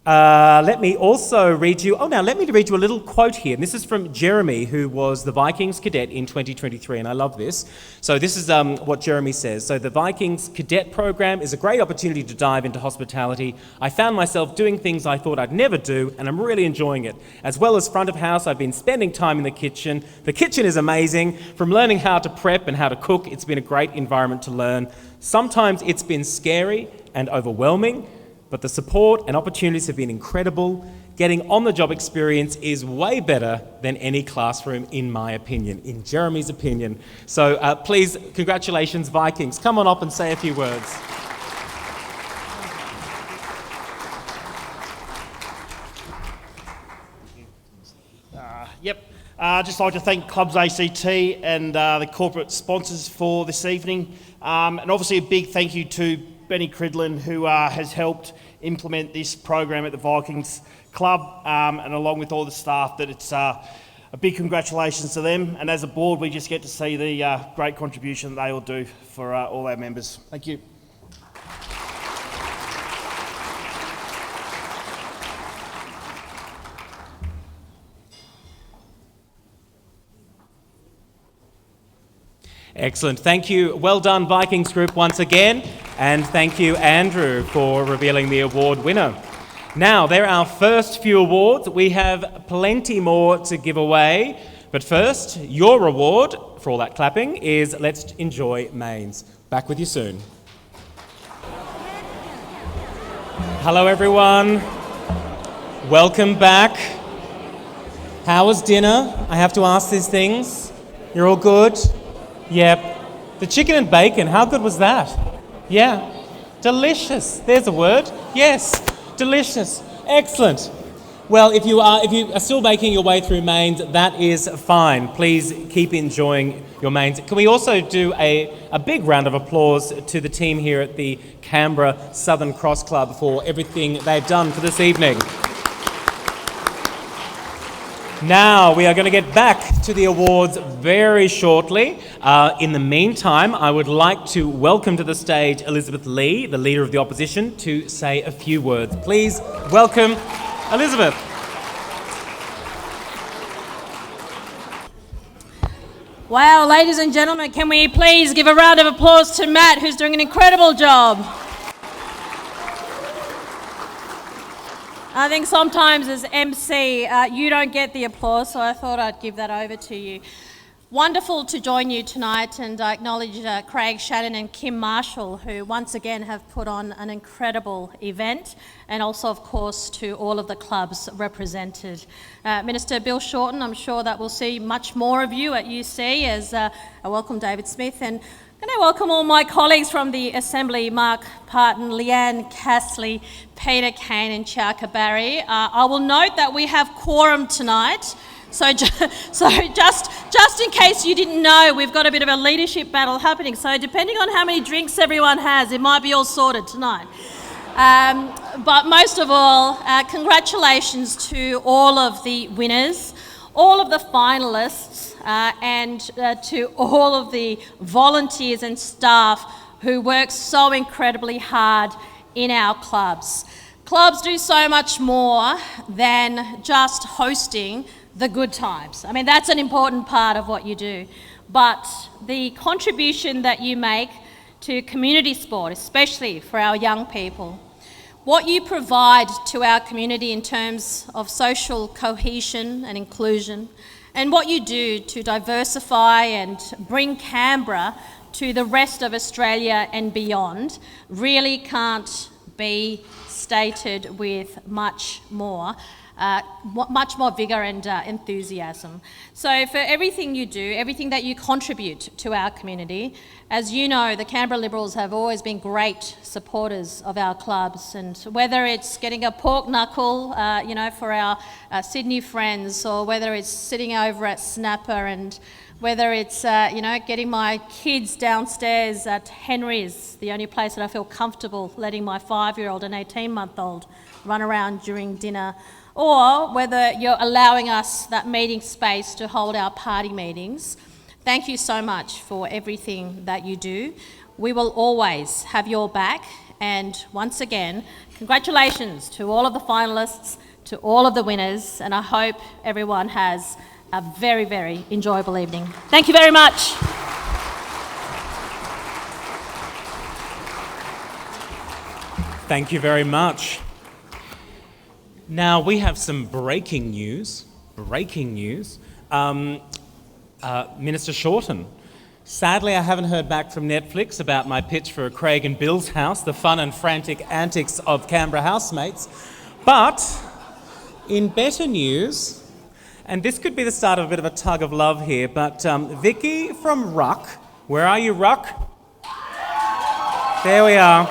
Let me also read you... let me read you a little quote here. And this is from Jeremy, who was the Vikings cadet in 2023, and I love this. So this is what Jeremy says. So the Vikings cadet program is a great opportunity to dive into hospitality. I found myself doing things I thought I'd never do, and I'm really enjoying it. As well as front of house, I've been spending time in the kitchen. The kitchen is amazing. From learning how to prep and how to cook, it's been a great environment to learn. Sometimes it's been scary and overwhelming, but the support and opportunities have been incredible. Getting on-the-job experience is way better than any classroom, in my opinion, in Jeremy's opinion. So please, congratulations, Vikings. Come on up and say a few words. I'd just like to thank ClubsACT and the corporate sponsors for this evening. And obviously a big thank you to Benny Cridlin, who has helped implement this program at the Vikings club, and along with all the staff, that it's a big congratulations to them. And as a board, we just get to see the great contribution that they all do for all our members. Thank you. Excellent. Thank you. Well done, Vikings Group, once again. And thank you, Andrew, for revealing the award winner. Now, they're our first few awards. We have plenty more to give away. But first, your reward for all that clapping is Let's Enjoy Mains. Back with you soon. Hello, everyone. Welcome back. How was dinner? I have to ask these things. You're all good? Yep. The chicken and bacon, how good was that? Yeah. Delicious. There's a word. Yes. Delicious. Excellent. Well, if you are still making your way through mains, that is fine. Please keep enjoying your mains. Can we also do a big round of applause to the team here at the Canberra Southern Cross Club for everything they've done for this evening. Now, we are going to get back to the awards very shortly. In the meantime, I would like to welcome to the stage Elizabeth Lee, the Leader of the Opposition, to say a few words. Please welcome Elizabeth. Wow, ladies and gentlemen, can we please give a round of applause to Matt, who's doing an incredible job. I think sometimes as MC, you don't get the applause, so I thought I'd give that over to you. Wonderful to join you tonight, and I acknowledge Craig Shannon and Kim Marshall, who once again have put on an incredible event, and also, of course, to all of the clubs represented. Minister Bill Shorten, I'm sure that we'll see much more of you at UC, as I welcome David Smith, and I'm going to welcome all my colleagues from the Assembly, Mark Parton, Leanne Castley, Peter Kane and Chaka Barry. I will note that we have quorum tonight, so just in case you didn't know, we've got a bit of a leadership battle happening, so depending on how many drinks everyone has, it might be all sorted tonight. But most of all, congratulations to all of the winners, all of the finalists, and to all of the volunteers and staff who work so incredibly hard in our clubs. Clubs do so much more than just hosting the good times. I mean, that's an important part of what you do. But the contribution that you make to community sport, especially for our young people, what you provide to our community in terms of social cohesion and inclusion, and what you do to diversify and bring Canberra to the rest of Australia and beyond really can't be stated with much more vigour and enthusiasm. So for everything you do, everything that you contribute to our community, as you know, the Canberra Liberals have always been great supporters of our clubs, and whether it's getting a pork knuckle, for our Sydney friends, or whether it's sitting over at Snapper, and whether it's, getting my kids downstairs at Henry's, the only place that I feel comfortable letting my 5-year-old and 18-month-old run around during dinner, or whether you're allowing us that meeting space to hold our party meetings. Thank you so much for everything that you do. We will always have your back, and once again, congratulations to all of the finalists, to all of the winners, and I hope everyone has a very, very enjoyable evening. Thank you very much. Thank you very much. Now, we have some breaking news. Minister Shorten. Sadly, I haven't heard back from Netflix about my pitch for Craig and Bill's house, the fun and frantic antics of Canberra housemates. But in better news, and this could be the start of a bit of a tug of love here, but Vicky from Ruck, where are you, Ruck? There we are.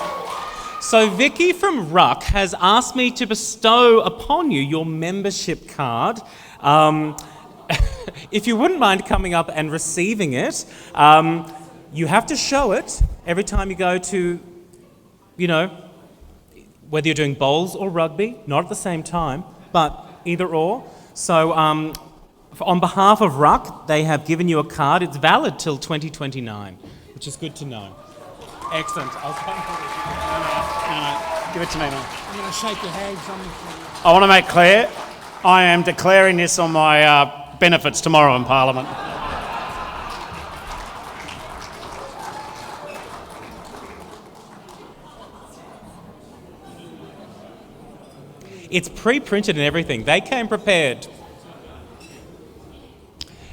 So Vicky from Ruck has asked me to bestow upon you your membership card. If you wouldn't mind coming up and receiving it, you have to show it every time you go to, whether you're doing bowls or rugby, not at the same time, but either or. So on behalf of Ruck, they have given you a card. It's valid till 2029, which is good to know. Excellent. I'll Give it to me, man. I'm going to shake your hands. I want to make clear, I am declaring this on my benefits tomorrow in Parliament. It's pre-printed and everything. They came prepared.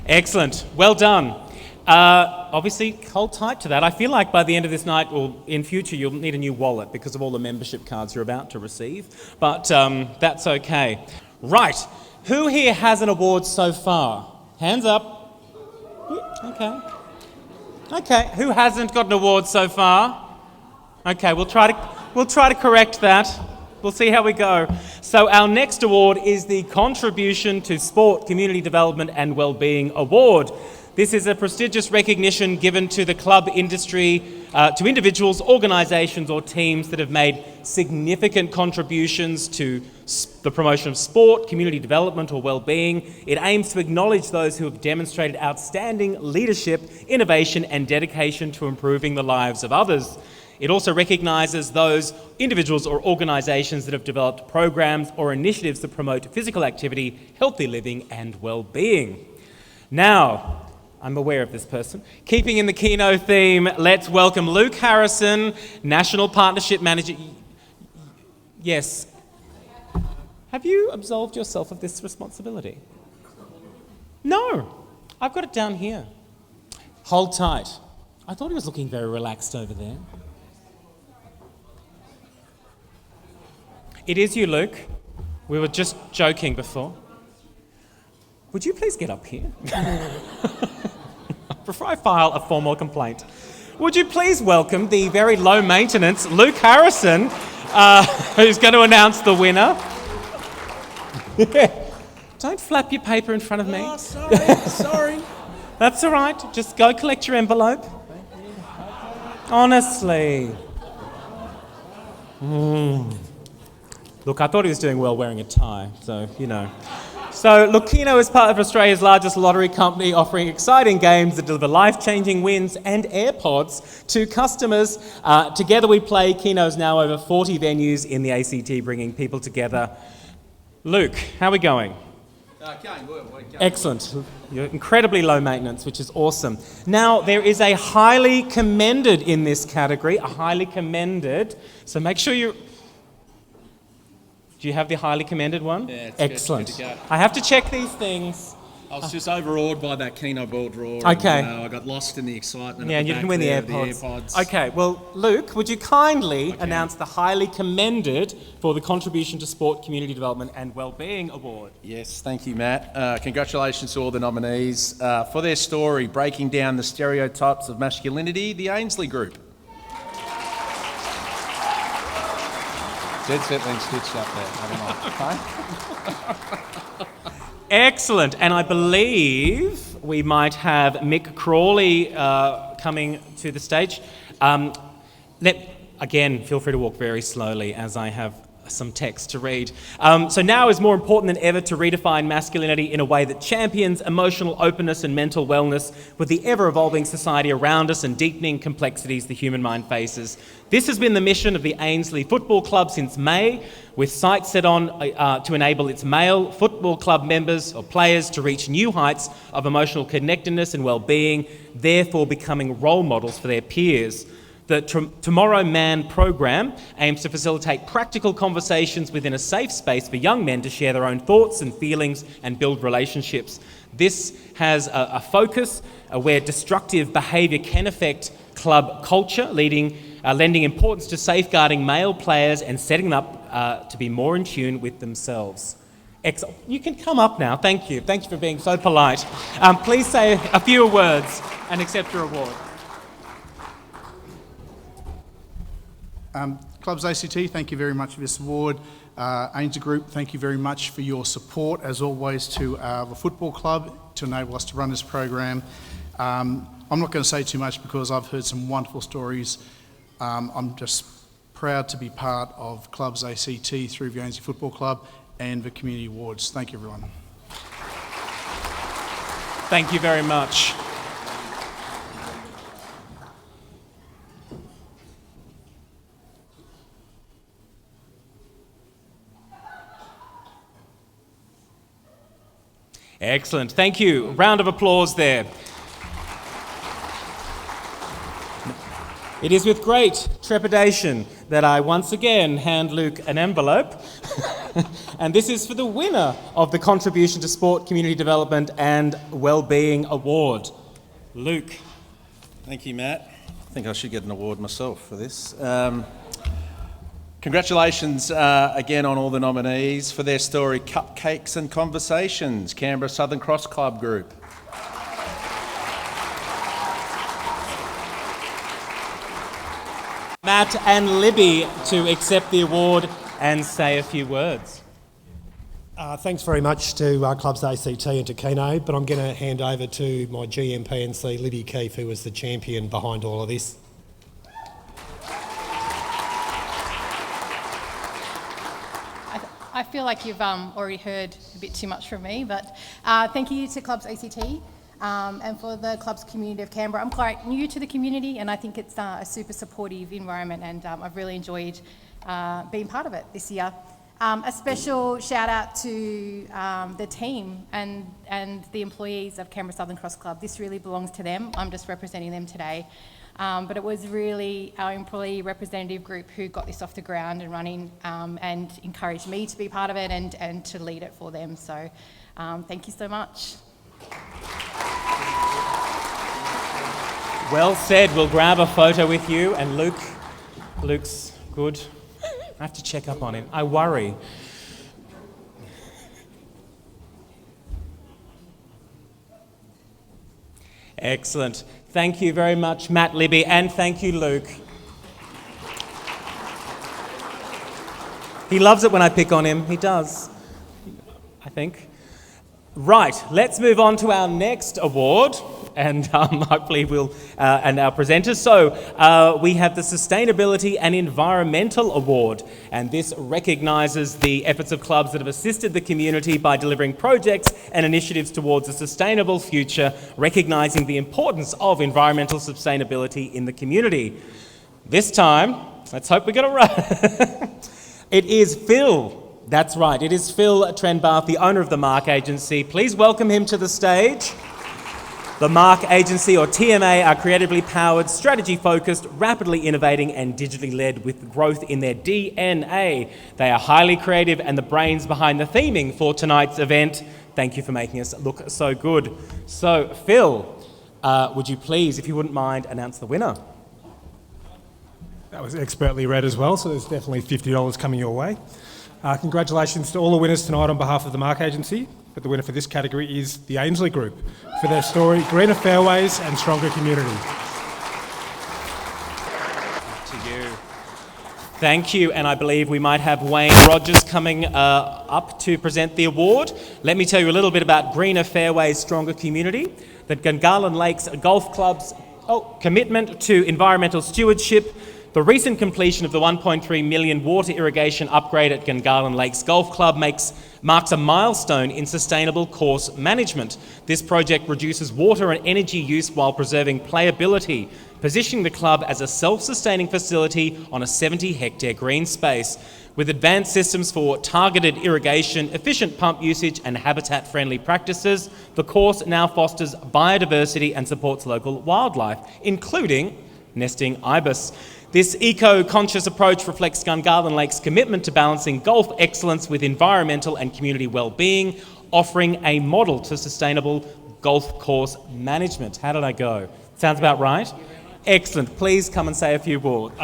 Excellent. Well done. Obviously, hold tight to that. I feel like by the end of this night, or in future, you'll need a new wallet because of all the membership cards you're about to receive. But that's okay. Right. Who here has an award so far? Hands up. Okay. Okay. Who hasn't got an award so far? Okay. We'll try to correct that. We'll see how we go. So our next award is the Contribution to Sport, Community Development and Wellbeing Award. This is a prestigious recognition given to the club industry, to individuals, organisations or teams that have made significant contributions to the promotion of sport, community development or well-being. It aims to acknowledge those who have demonstrated outstanding leadership, innovation and dedication to improving the lives of others. It also recognises those individuals or organisations that have developed programs or initiatives that promote physical activity, healthy living and well-being. Now, I'm aware of this person. Keeping in the Keno theme, let's welcome Luke Harrison, National Partnership Manager. Yes. Have you absolved yourself of this responsibility? No. I've got it down here. Hold tight. I thought he was looking very relaxed over there. It is you, Luke. We were just joking before. Would you please get up here? Before I file a formal complaint, would you please welcome the very low maintenance Luke Harrison, who's going to announce the winner. Don't flap your paper in front of me. Oh, sorry. That's all right. Just go collect your envelope. Honestly. Look, I thought he was doing well wearing a tie, so, you know. So, look, Keno is part of Australia's largest lottery company, offering exciting games that deliver life-changing wins and AirPods to customers. Together We Play, Keno's now over 40 venues in the ACT, bringing people together. Luke, how are we going? Going good. Excellent. You're incredibly low maintenance, which is awesome. Now, there is a highly commended in this category, a highly commended. So make sure you... Do you have the highly commended one? Yeah, it's excellent. Good to go. I have to check these things. I was just overawed by that Keno ball draw. Okay. And, I got lost in the excitement. Yeah, at and the you back didn't win there, the AirPods. AirPods. Okay, well, Luke, would you kindly announce the highly commended for the Contribution to Sport, Community Development and Wellbeing Award? Yes, thank you, Matt. Congratulations to all the nominees for their story, breaking down the stereotypes of masculinity, the Ainsley Group. Dead set being stitched up there. Excellent, and I believe we might have Mick Crawley coming to the stage. Again, feel free to walk very slowly as I have some text to read. So now is more important than ever to redefine masculinity in a way that champions emotional openness and mental wellness with the ever-evolving society around us and deepening complexities the human mind faces. This has been the mission of the Ainsley Football Club since May, with sights set on to enable its male football club members or players to reach new heights of emotional connectedness and well-being, therefore becoming role models for their peers. The Tomorrow Man program aims to facilitate practical conversations within a safe space for young men to share their own thoughts and feelings and build relationships. This has a focus where destructive behaviour can affect club culture, lending importance to safeguarding male players and setting them up to be more in tune with themselves. Excellent. You can come up now. Thank you. Thank you for being so polite. Please say a few words and accept your award. ClubsACT, thank you very much for this award. Ainsley Group, thank you very much for your support, as always, to the football club to enable us to run this program. I'm not going to say too much because I've heard some wonderful stories. I'm just proud to be part of ClubsACT through the Ainsley Football Club and the community awards. Thank you, everyone. Thank you very much. Excellent. Thank you. Round of applause there. It is with great trepidation that I once again hand Luke an envelope. And this is for the winner of the Contribution to Sport, Community Development and Wellbeing Award. Luke. Thank you, Matt. I think I should get an award myself for this. Congratulations again on all the nominees for their story, Cupcakes and Conversations, Canberra Southern Cross Club Group. Matt and Libby to accept the award and say a few words. Thanks very much to ClubsACT and to Keno, but I'm going to hand over to my GMP&C, Libby Keefe, who was the champion behind all of this. I feel like you've already heard a bit too much from me, but thank you to ClubsACT and for the clubs community of Canberra. I'm quite new to the community and I think it's a super supportive environment, and I've really enjoyed being part of it this year. A special shout out to the team and the employees of Canberra Southern Cross Club. This really belongs to them. I'm just representing them today. But it was really our employee representative group who got this off the ground and running, and encouraged me to be part of it and to lead it for them. So thank you so much. Well said. We'll grab a photo with you. And Luke's good. I have to check up on him. I worry. Excellent. Thank you very much, Matt, Libby, and thank you, Luke. He loves it when I pick on him. He does, I think. Right, let's move on to our next award, and hopefully and our presenters. So we have the Sustainability and Environmental Award, and this recognises the efforts of clubs that have assisted the community by delivering projects and initiatives towards a sustainable future, recognising the importance of environmental sustainability in the community. This time, let's hope we get it right. It is Phil. That's right, it is Phil Trenbarth, the owner of the Mark Agency. Please welcome him to the stage. The Mark Agency, or TMA, are creatively powered, strategy-focused, rapidly innovating and digitally led with growth in their DNA. They are highly creative and the brains behind the theming for tonight's event. Thank you for making us look so good. So, Phil, would you please, if you wouldn't mind, announce the winner? That was expertly read as well, so there's definitely $50 coming your way. Congratulations to all the winners tonight on behalf of the Mark Agency, but the winner for this category is the Ainsley Group for their story, Greener Fairways and Stronger Community. To you. Thank you, and I believe we might have Wayne Rogers coming up to present the award. Let me tell you a little bit about Greener Fairways, Stronger Community, the Gungahlin Lakes Golf Club's commitment to environmental stewardship, the recent completion of the 1.3 million water irrigation upgrade at Gungahlin Lakes Golf Club marks a milestone in sustainable course management. This project reduces water and energy use while preserving playability, positioning the club as a self-sustaining facility on a 70-hectare green space. With advanced systems for targeted irrigation, efficient pump usage and habitat-friendly practices, the course now fosters biodiversity and supports local wildlife, including nesting ibis. This eco-conscious approach reflects Gungahlin Lake's commitment to balancing golf excellence with environmental and community well-being, offering a model to sustainable golf course management. How did I go? Sounds about right? Excellent. Please come and say a few words.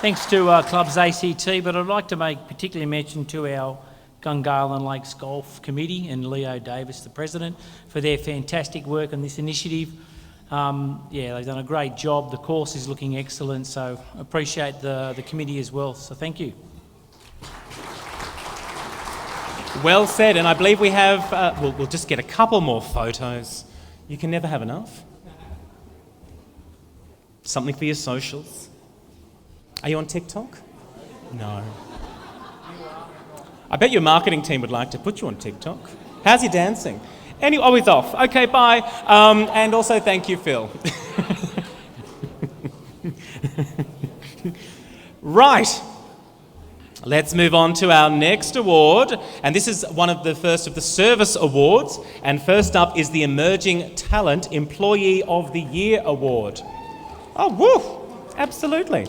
Thanks to ClubsACT, but I'd like to make particularly mention to our Gungahlin Lakes Golf Committee and Leo Davis, the President, for their fantastic work on this initiative. They've done a great job. The course is looking excellent, so appreciate the committee as well. So thank you. Well said, and I believe we have, we'll just get a couple more photos. You can never have enough. Something for your socials. Are you on TikTok? No. I bet your marketing team would like to put you on TikTok. How's your dancing? Anyway, oh, he's off. Okay, bye. And also thank you, Phil. Right. Let's move on to our next award. And this is one of the first of the service awards. And first up is the Emerging Talent Employee of the Year Award. Oh, woo! Absolutely.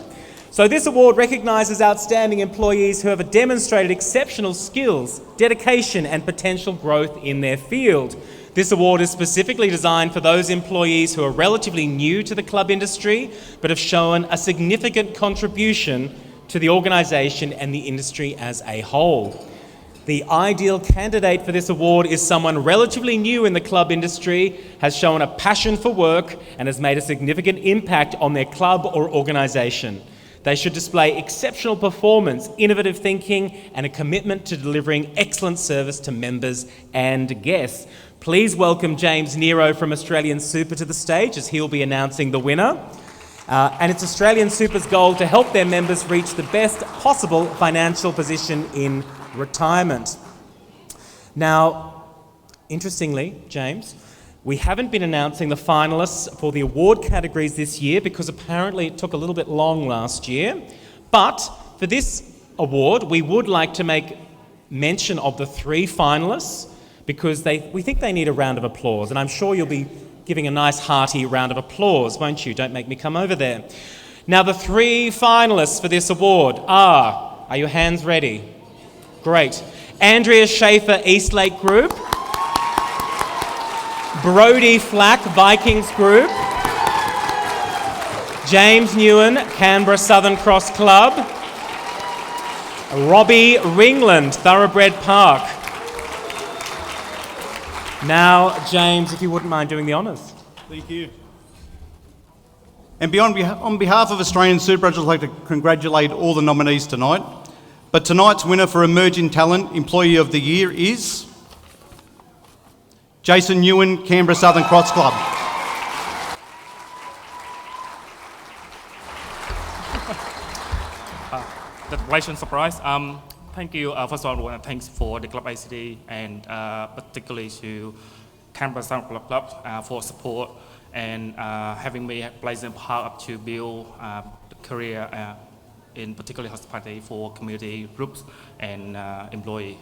So this award recognises outstanding employees who have demonstrated exceptional skills, dedication and potential growth in their field. This award is specifically designed for those employees who are relatively new to the club industry but have shown a significant contribution to the organisation and the industry as a whole. The ideal candidate for this award is someone relatively new in the club industry, has shown a passion for work and has made a significant impact on their club or organisation. They should display exceptional performance, innovative thinking, and a commitment to delivering excellent service to members and guests. Please welcome James Nero from Australian Super to the stage as he'll be announcing the winner. And it's Australian Super's goal to help their members reach the best possible financial position in retirement. Now, interestingly, James, we haven't been announcing the finalists for the award categories this year because apparently it took a little bit long last year. But for this award, we would like to make mention of the 3 finalists because we think they need a round of applause. And I'm sure you'll be giving a nice hearty round of applause, won't you? Don't make me come over there. Now, the 3 finalists for this award are your hands ready? Great. Andrea Schaefer, Eastlake Group. Brody Flack, Vikings Group. James Newen, Canberra Southern Cross Club. Robbie Ringland, Thoroughbred Park. Now, James, if you wouldn't mind doing the honours. Thank you. And on behalf of Australian Super, I'd just like to congratulate all the nominees tonight. But tonight's winner for Emerging Talent Employee of the Year is Jason Newen, Canberra Southern Cross Club. Congratulations, surprise. Thank you. First of all, thanks for the Club ACT and particularly to Canberra Southern Club for support and having me play a part to build the career in particularly hospitality for community groups and employees.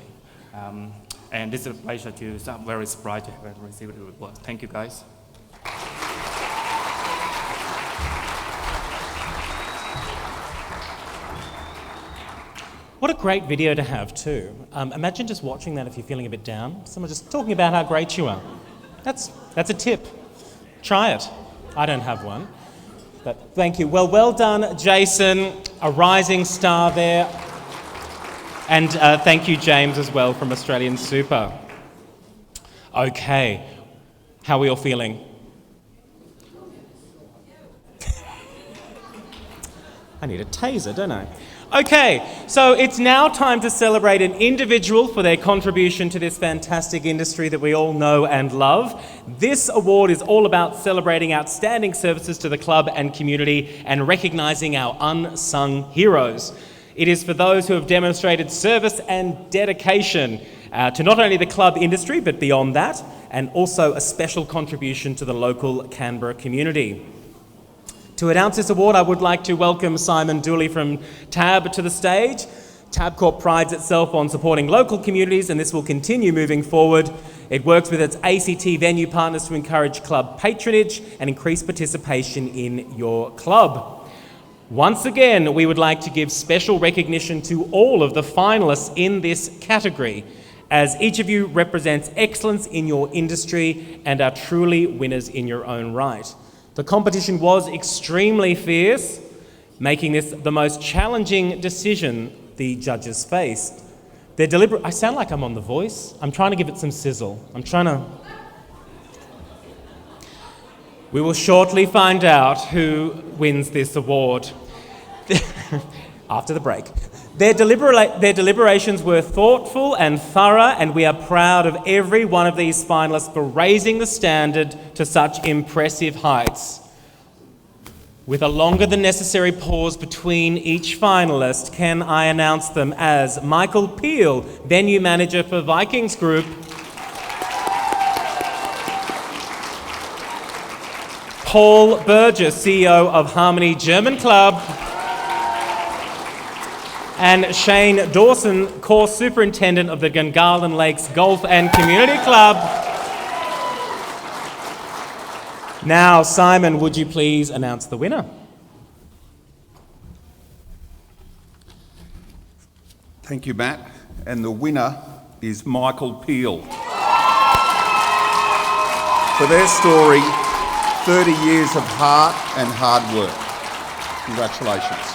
And this is a pleasure to, I'm very surprised to have received the reward. Thank you, guys. What a great video to have too. Imagine just watching that if you're feeling a bit down. Someone just talking about how great you are. That's a tip. Try it. I don't have one. But thank you. Well done, Jason. A rising star there. And thank you, James, as well from Australian Super. Okay, how are we all feeling? I need a taser, don't I? Okay, so it's now time to celebrate an individual for their contribution to this fantastic industry that we all know and love. This award is all about celebrating outstanding services to the club and community and recognising our unsung heroes. It is for those who have demonstrated service and dedication to not only the club industry, but beyond that, and also a special contribution to the local Canberra community. To announce this award, I would like to welcome Simon Dooley from TAB to the stage. Tabcorp prides itself on supporting local communities, and this will continue moving forward. It works with its ACT venue partners to encourage club patronage and increase participation in your club. Once again, we would like to give special recognition to all of the finalists in this category, as each of you represents excellence in your industry and are truly winners in your own right. The competition was extremely fierce, making this the most challenging decision the judges faced. I sound like I'm on The Voice. I'm trying to give it some sizzle. We will shortly find out who wins this award after the break. Their deliberations were thoughtful and thorough, and we are proud of every one of these finalists for raising the standard to such impressive heights. With a longer than necessary pause between each finalist, can I announce them as Michael Peel, Venue Manager for Vikings Group, Paul Burgess, CEO of Harmony German Club, and Shane Dawson, Course Superintendent of the Gungahlin Lakes Golf and Community Club. Now, Simon, would you please announce the winner? Thank you, Matt. And the winner is Michael Peel. For their story, 30 years of heart and hard work. Congratulations.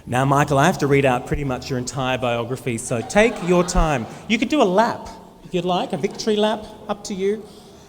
Now, Michael, I have to read out pretty much your entire biography, so take your time. You could do a lap, if you'd like, a victory lap, up to you.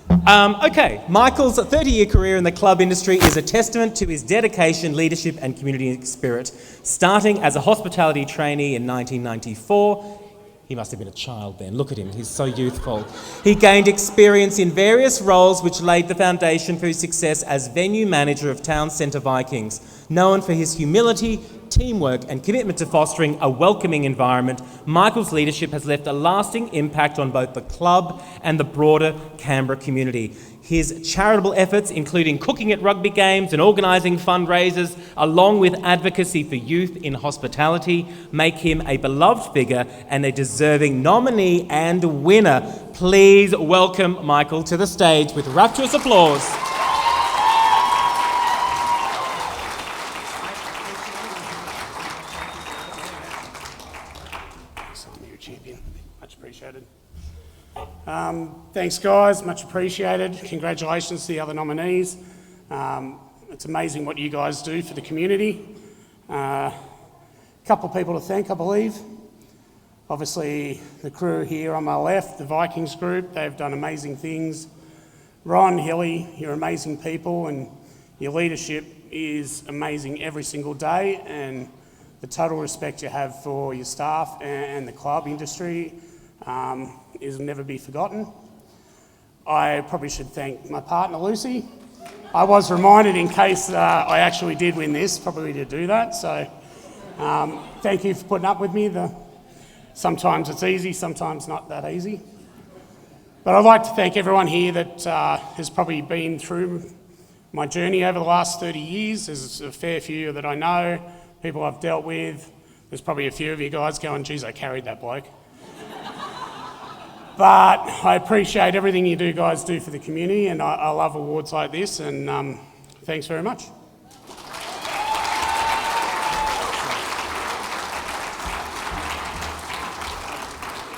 Okay, Michael's 30-year career in the club industry is a testament to his dedication, leadership and community spirit. Starting as a hospitality trainee in 1994, he must have been a child then. Look at him, he's so youthful. He gained experience in various roles which laid the foundation for his success as venue manager of Town Centre Vikings. Known for his humility, teamwork and commitment to fostering a welcoming environment, Michael's leadership has left a lasting impact on both the club and the broader Canberra community. His charitable efforts, including cooking at rugby games and organising fundraisers, along with advocacy for youth in hospitality, make him a beloved figure and a deserving nominee and winner. Please welcome Michael to the stage with rapturous applause. Thanks, guys. Much appreciated. Congratulations to the other nominees. It's amazing what you guys do for the community. A couple of people to thank, I believe. Obviously, the crew here on my left, the Vikings group, they've done amazing things. Ron, Hilly, you're amazing people, and your leadership is amazing every single day, and the total respect you have for your staff and the club industry is never be forgotten. I probably should thank my partner, Lucy. I was reminded in case I actually did win this, probably to do that. So thank you for putting up with me. Sometimes it's easy, sometimes not that easy. But I'd like to thank everyone here that has probably been through my journey over the last 30 years. There's a fair few that I know, people I've dealt with. There's probably a few of you guys going, geez, I carried that bloke. But I appreciate everything you guys do for the community, and I love awards like this, and thanks very much.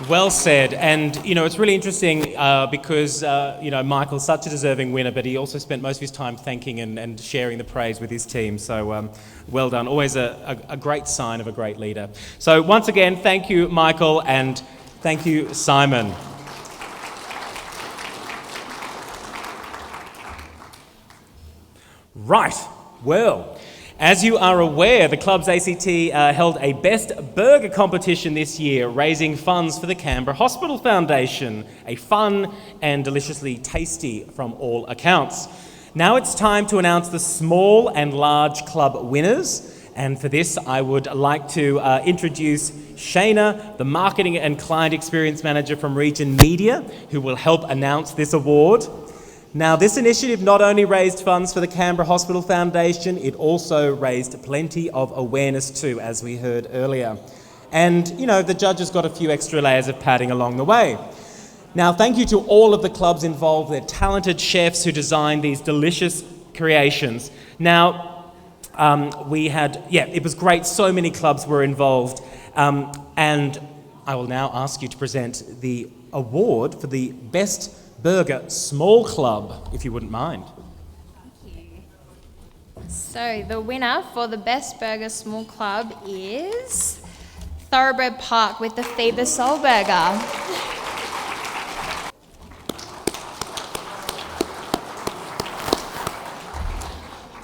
Well said, and it's really interesting because Michael's such a deserving winner, but he also spent most of his time thanking and sharing the praise with his team. So well done. Always a great sign of a great leader. So once again, thank you, Michael, and thank you, Simon. Right. Well, as you are aware, the ClubsACT held a Best Burger competition this year, raising funds for the Canberra Hospital Foundation. A fun and deliciously tasty from all accounts. Now it's time to announce the small and large club winners. And for this, I would like to introduce Shayna, the Marketing and Client Experience Manager from Region Media, who will help announce this award. Now, this initiative not only raised funds for the Canberra Hospital Foundation, it also raised plenty of awareness too, as we heard earlier. And, the judges got a few extra layers of padding along the way. Now, thank you to all of the clubs involved, their talented chefs who designed these delicious creations. Now, it was great. So many clubs were involved. And I will now ask you to present the award for the Best Burger Small Club, if you wouldn't mind. Thank you. So the winner for the Best Burger Small Club is Thoroughbred Park with the Fever Soul Burger.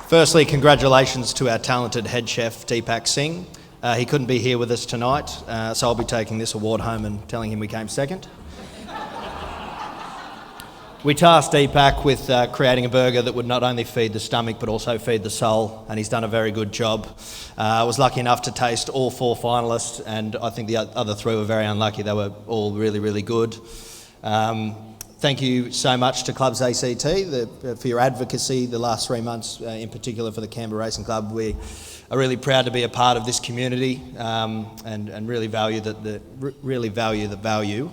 Firstly, congratulations to our talented head chef, Deepak Singh. He couldn't be here with us tonight, so I'll be taking this award home and telling him we came second. We tasked Deepak with creating a burger that would not only feed the stomach but also feed the soul, and he's done a very good job. I was lucky enough to taste all 4 finalists, and I think the other 3 were very unlucky. They were all really, really good. Thank you so much to ClubsACT for your advocacy the last 3 months, in particular for the Canberra Racing Club. We are really proud to be a part of this community, and really value the value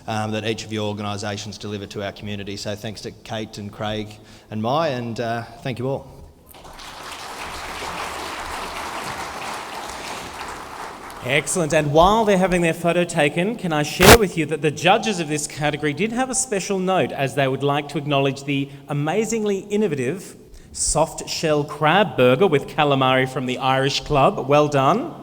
that each of your organisations deliver to our community. So thanks to Kate and Craig and Mai, and thank you all. Excellent. And while they're having their photo taken, can I share with you that the judges of this category did have a special note, as they would like to acknowledge the amazingly innovative soft shell crab burger with calamari from the Irish Club. Well done.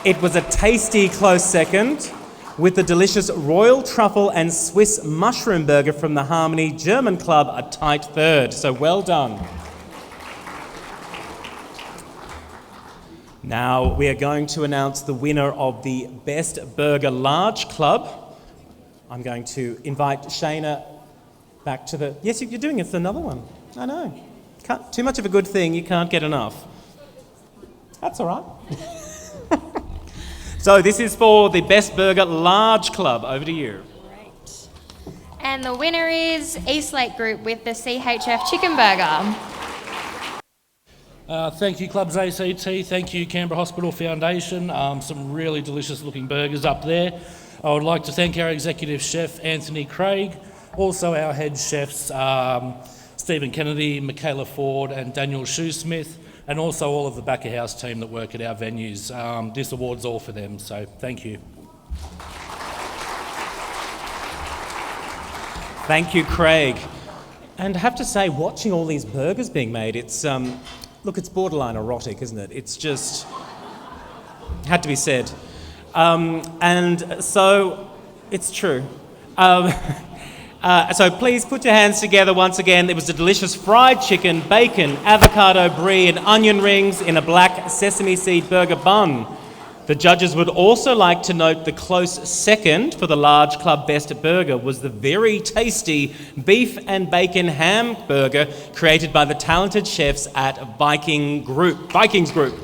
It was a tasty close second, with the delicious royal truffle and Swiss mushroom burger from the Harmony German Club a tight third. So well done. Now we are going to announce the winner of the Best Burger Large Club. I'm going to invite Shayna back to the... Yes, you're doing it. It's another one. I know. Too much of a good thing, you can't get enough. That's all right. So this is for the Best Burger Large Club. Over to you. Great. And the winner is Eastlake Group with the CHF Chicken Burger. Thank you, ClubsACT. Thank you, Canberra Hospital Foundation. Some really delicious looking burgers up there. I would like to thank our executive chef, Anthony Craig, also our head chefs, Stephen Kennedy, Michaela Ford and Daniel Shoesmith, and also all of the back of house team that work at our venues. This award's all for them, so thank you. Thank you, Craig. And I have to say, watching all these burgers being made, it's... Look, it's borderline erotic, isn't it? It's just... had to be said. And so, it's true. So please put your hands together once again. It was a delicious fried chicken, bacon, avocado brie and onion rings in a black sesame seed burger bun. The judges would also like to note the close second for the Large Club Best Burger was the very tasty beef and bacon hamburger created by the talented chefs at Vikings Group.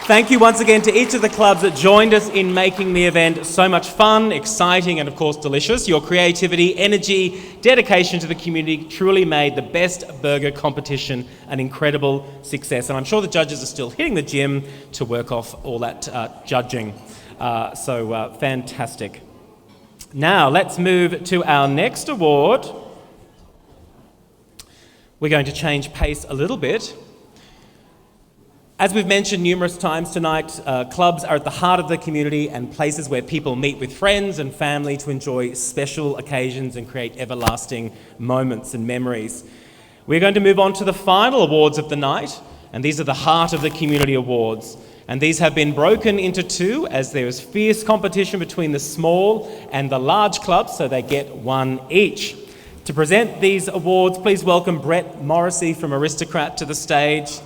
Thank you once again to each of the clubs that joined us in making the event so much fun, exciting and of course delicious. Your creativity, energy, dedication to the community truly made the Best Burger competition an incredible success. And I'm sure the judges are still hitting the gym to work off all that judging. So fantastic. Now let's move to our next award. We're going to change pace a little bit. As we've mentioned numerous times tonight, clubs are at the heart of the community and places where people meet with friends and family to enjoy special occasions and create everlasting moments and memories. We're going to move on to the final awards of the night, and these are the Heart of the Community Awards. And these have been broken into 2 as there is fierce competition between the small and the large clubs, so they get 1 each. To present these awards, please welcome Brett Morrissey from Aristocrat to the stage.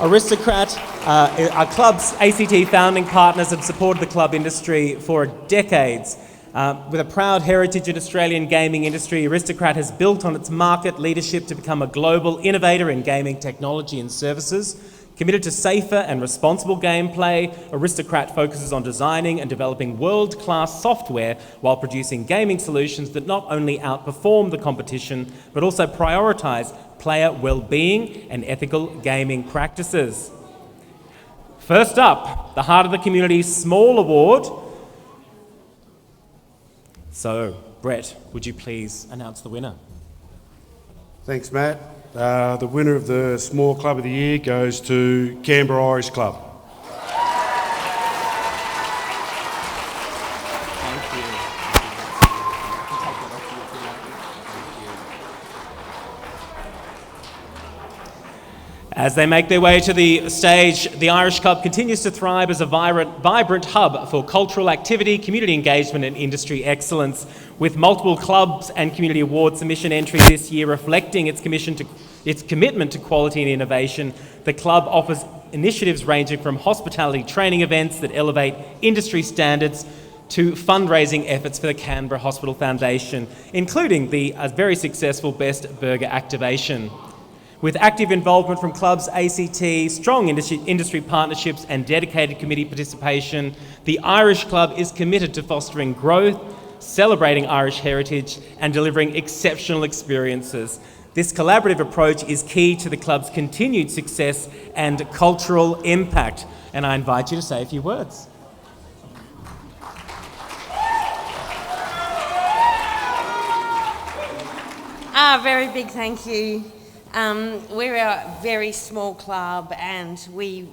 Aristocrat, our club's ACT founding partners have supported the club industry for decades. With a proud heritage in Australian gaming industry, Aristocrat has built on its market leadership to become a global innovator in gaming technology and services. Committed to safer and responsible gameplay, Aristocrat focuses on designing and developing world-class software while producing gaming solutions that not only outperform the competition, but also prioritise player well-being and ethical gaming practices. First up, the Heart of the Community Small Award. So, Brett, would you please announce the winner? Thanks, Matt. The winner of the Small Club of the Year goes to Canberra Irish Club. As they make their way to the stage, the Irish Club continues to thrive as a vibrant hub for cultural activity, community engagement and industry excellence, with multiple clubs and community award submission entries this year reflecting its commitment to quality and innovation. The club offers initiatives ranging from hospitality training events that elevate industry standards to fundraising efforts for the Canberra Hospital Foundation, including the very successful Best Burger activation. With active involvement from Clubs ACT, strong industry partnerships and dedicated committee participation, the Irish Club is committed to fostering growth, celebrating Irish heritage and delivering exceptional experiences. This collaborative approach is key to the club's continued success and cultural impact. And I invite you to say a few words. Very big thank you. We're a very small club, and we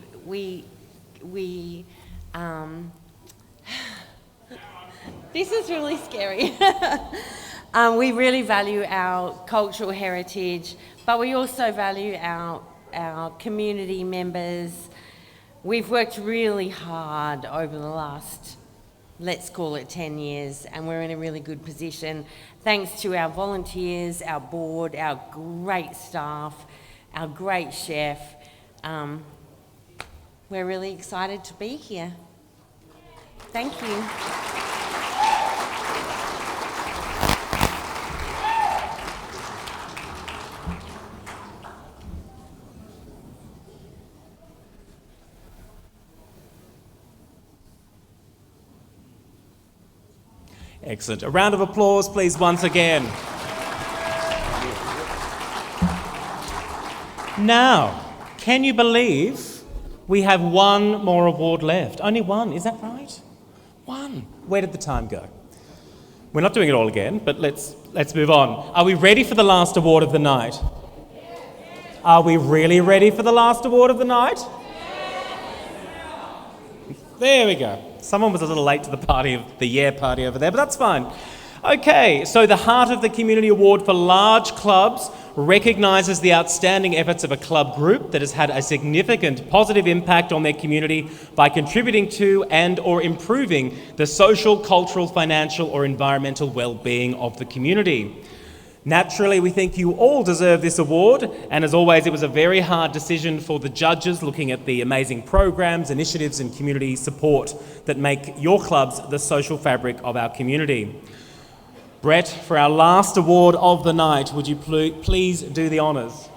this is really scary. We really value our cultural heritage, but we also value our community members. We've worked really hard over the last, let's call it 10 years, and we're in a really good position thanks to our volunteers, our board, our great staff, our great chef. We're really excited to be here. Thank you. Excellent. A round of applause, please, once again. Now, can you believe we have one more award left? Only one, is that right? One. Where did the time go? We're not doing it all again, but let's move on. Are we ready for the last award of the night? Are we really ready for the last award of the night? There we go. Someone was a little late to the party over there, but that's fine. Okay, so the Heart of the Community Award for large clubs recognises the outstanding efforts of a club group that has had a significant positive impact on their community by contributing to and or improving the social, cultural, financial or environmental well-being of the community. Naturally, we think you all deserve this award, and as always, it was a very hard decision for the judges looking at the amazing programs, initiatives and community support that make your clubs the social fabric of our community. Brett, for our last award of the night, would you please do the honours?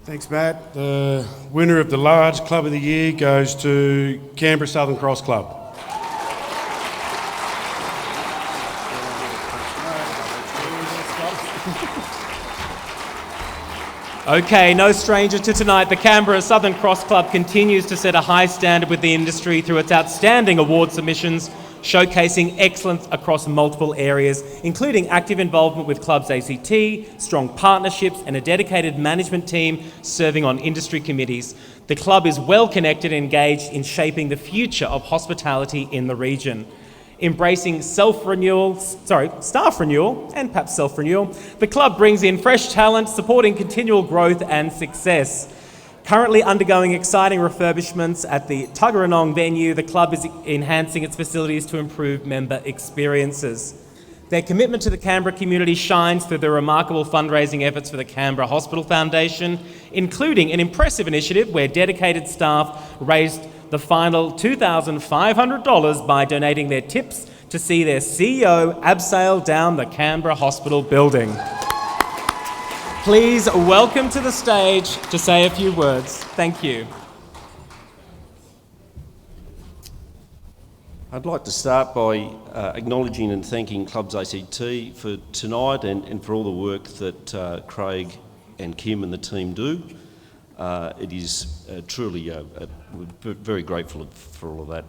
Thanks, Matt. The winner of the Large Club of the Year goes to Canberra Southern Cross Club. Okay, no stranger to tonight, the Canberra Southern Cross Club continues to set a high standard with the industry through its outstanding award submissions, showcasing excellence across multiple areas, including active involvement with Clubs ACT, strong partnerships and a dedicated management team serving on industry committees. The club is well connected and engaged in shaping the future of hospitality in the region. Embracing staff renewal, and perhaps self-renewal, the club brings in fresh talent, supporting continual growth and success. Currently undergoing exciting refurbishments at the Tuggeranong venue, the club is enhancing its facilities to improve member experiences. Their commitment to the Canberra community shines through their remarkable fundraising efforts for the Canberra Hospital Foundation, including an impressive initiative where dedicated staff raised the final $2,500 by donating their tips to see their CEO abseil down the Canberra Hospital building. Please welcome to the stage to say a few words. Thank you. I'd like to start by acknowledging and thanking Clubs ACT for tonight and for all the work that Craig and Kim and the team do. It is truly, we're very grateful for all of that.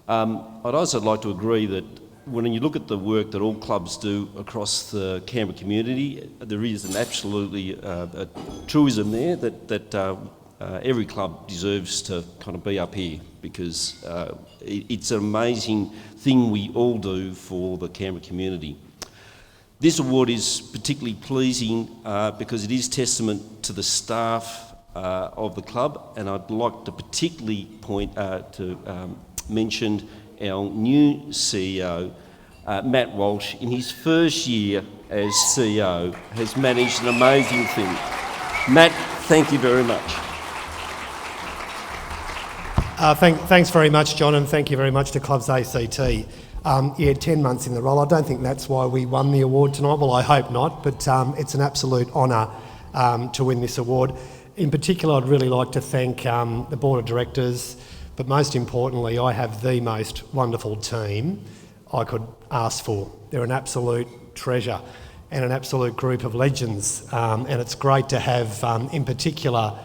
I'd also like to agree that when you look at the work that all clubs do across the Canberra community, there is an absolutely a truism there that every club deserves to kind of be up here, because it's an amazing thing we all do for the Canberra community. This award is particularly pleasing because it is testament to the staff of the club, and I'd like to particularly mention our new CEO, Matt Walsh. In his first year as CEO, has managed an amazing thing. Matt, thank you very much. Thanks very much, John, and thank you very much to Clubs ACT. 10 months in the role. I don't think that's why we won the award tonight. Well, I hope not, but it's an absolute honour to win this award. In particular, I'd really like to thank the Board of Directors, but most importantly, I have the most wonderful team I could ask for. They're an absolute treasure and an absolute group of legends, and it's great to have, in particular,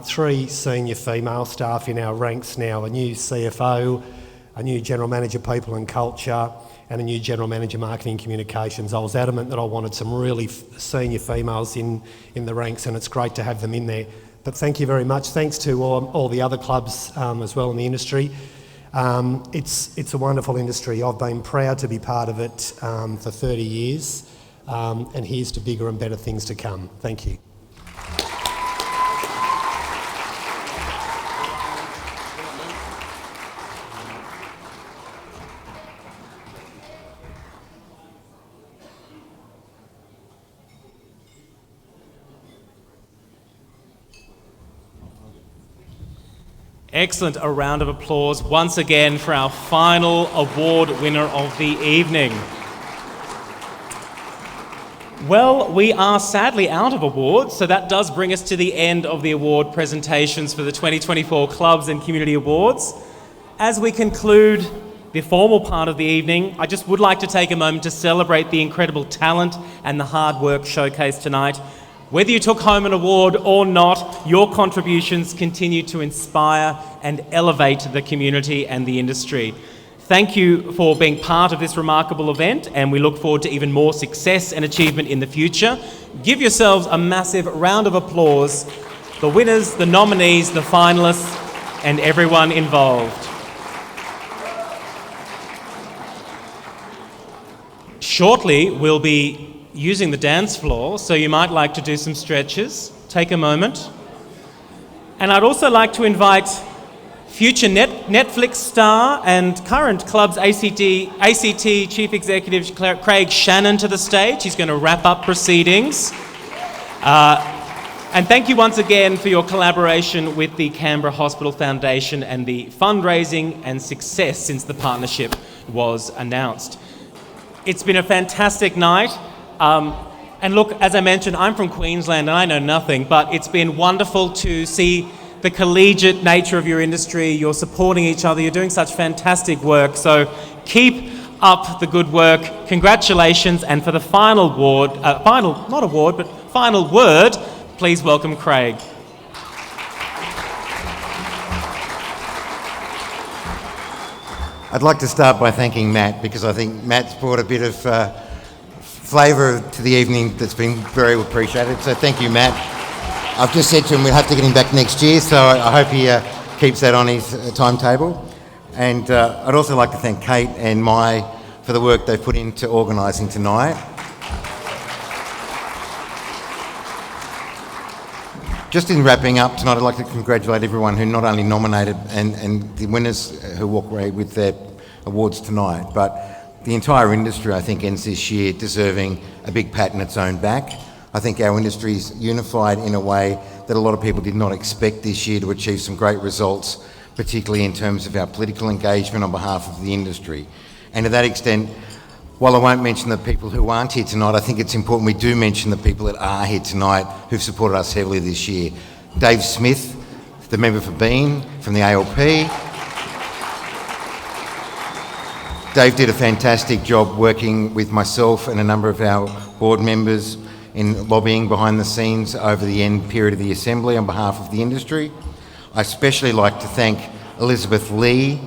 3 senior female staff in our ranks now, a new CFO, a new General Manager People and Culture, and a new General Manager Marketing Communications. I was adamant that I wanted some really senior females in the ranks, and it's great to have them in there. But thank you very much. Thanks to all the other clubs as well in the industry. It's a wonderful industry. I've been proud to be part of it for 30 years, and here's to bigger and better things to come. Thank you. Excellent. A round of applause once again for our final award winner of the evening. Well, we are sadly out of awards, so that does bring us to the end of the award presentations for the 2024 Clubs and Community Awards. As we conclude the formal part of the evening, I just would like to take a moment to celebrate the incredible talent and the hard work showcased tonight. Whether you took home an award or not, your contributions continue to inspire and elevate the community and the industry. Thank you for being part of this remarkable event, and we look forward to even more success and achievement in the future. Give yourselves a massive round of applause, the winners, the nominees, the finalists, and everyone involved. Shortly, we'll be using the dance floor, so you might like to do some stretches. Take a moment. And I'd also like to invite future Netflix star and current Clubs ACT Chief Executive Craig Shannon to the stage. He's going to wrap up proceedings. And thank you once again for your collaboration with the Canberra Hospital Foundation and the fundraising and success since the partnership was announced. It's been a fantastic night. And look, as I mentioned, I'm from Queensland and I know nothing, but it's been wonderful to see the collegiate nature of your industry. You're supporting each other. You're doing such fantastic work. So keep up the good work. Congratulations. And for the final final word, please welcome Craig. I'd like to start by thanking Matt, because I think Matt's brought a bit of flavour to the evening that's been very appreciated. So thank you, Matt. I've just said to him we'll have to get him back next year, so I hope he keeps that on his timetable. And I'd also like to thank Kate and Mai for the work they've put into organising tonight. Just in wrapping up tonight, I'd like to congratulate everyone who not only nominated and the winners who walk away with their awards tonight, but the entire industry, I think, ends this year deserving a big pat on its own back. I think our industry is unified in a way that a lot of people did not expect this year to achieve some great results, particularly in terms of our political engagement on behalf of the industry. And to that extent, while I won't mention the people who aren't here tonight, I think it's important we do mention the people that are here tonight who've supported us heavily this year. Dave Smith, the member for Bean from the ALP. Dave did a fantastic job working with myself and a number of our board members in lobbying behind the scenes over the end period of the Assembly on behalf of the industry. I especially like to thank Elizabeth Lee,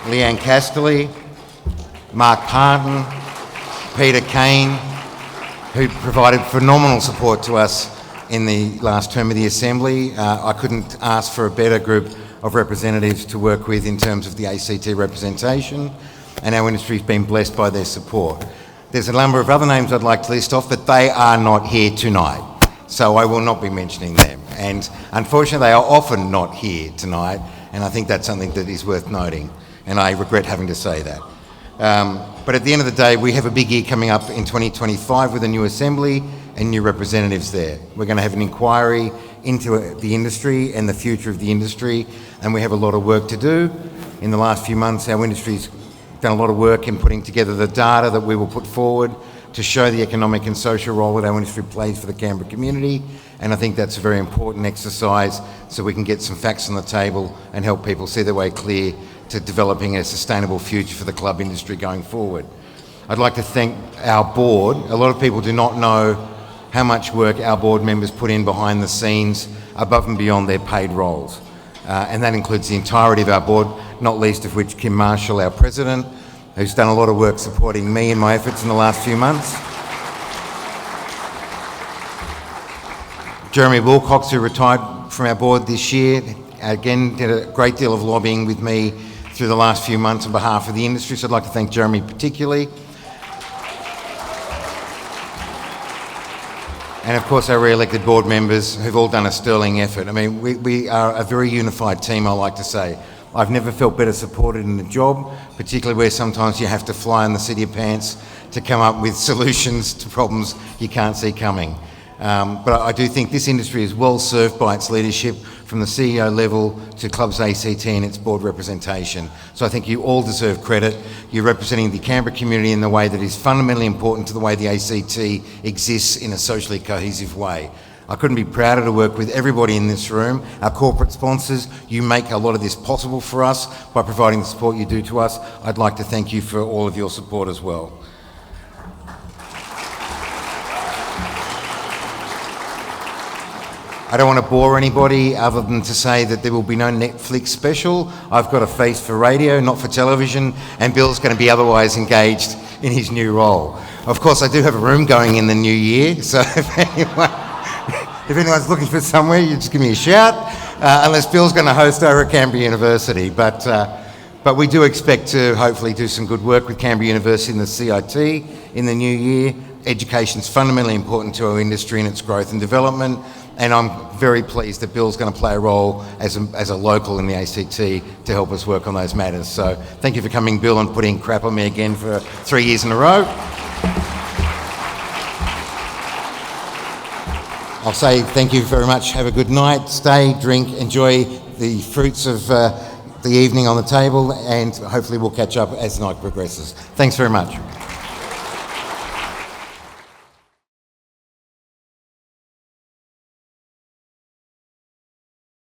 Leanne Casterly, Mark Parton, Peter Kane, who provided phenomenal support to us in the last term of the Assembly. I couldn't ask for a better group of representatives to work with in terms of the ACT representation, and our industry's been blessed by their support. There's a number of other names I'd like to list off, but they are not here tonight, so I will not be mentioning them. And unfortunately, they are often not here tonight, and I think that's something that is worth noting, and I regret having to say that. But at the end of the day, we have a big year coming up in 2025 with a new Assembly, and new representatives there. We're going to have an inquiry into the industry and the future of the industry, and we have a lot of work to do. In the last few months, our industry's done a lot of work in putting together the data that we will put forward to show the economic and social role that our industry plays for the Canberra community, and I think that's a very important exercise so we can get some facts on the table and help people see their way clear to developing a sustainable future for the club industry going forward. I'd like to thank our board. A lot of people do not know how much work our board members put in behind the scenes above and beyond their paid roles. And that includes the entirety of our board, not least of which Kim Marshall, our president, who's done a lot of work supporting me in my efforts in the last few months. Jeremy Wilcox, who retired from our board this year, again did a great deal of lobbying with me through the last few months on behalf of the industry, so I'd like to thank Jeremy particularly. And of course our re-elected board members who've all done a sterling effort. I mean, we are a very unified team, I like to say. I've never felt better supported in the job, particularly where sometimes you have to fly in the seat of your pants to come up with solutions to problems you can't see coming. But I do think this industry is well served by its leadership from the CEO level to ClubsACT and its board representation. So I think you all deserve credit. You're representing the Canberra community in the way that is fundamentally important to the way the ACT exists in a socially cohesive way. I couldn't be prouder to work with everybody in this room. Our corporate sponsors, you make a lot of this possible for us by providing the support you do to us. I'd like to thank you for all of your support as well. I don't want to bore anybody other than to say that there will be no Netflix special. I've got a face for radio, not for television, and Bill's going to be otherwise engaged in his new role. Of course, I do have a room going in the new year, so if anyone's looking for somewhere, you just give me a shout, unless Bill's going to host over at Canberra University. But we do expect to hopefully do some good work with Canberra University and the CIT in the new year. Education's fundamentally important to our industry and its growth and development, and I'm very pleased that Bill's going to play a role as a local in the ACT to help us work on those matters. So thank you for coming, Bill, and putting crap on me again for 3 years in a row. I'll say thank you very much. Have a good night. Stay, drink, enjoy the fruits of the evening on the table, and hopefully we'll catch up as the night progresses. Thanks very much.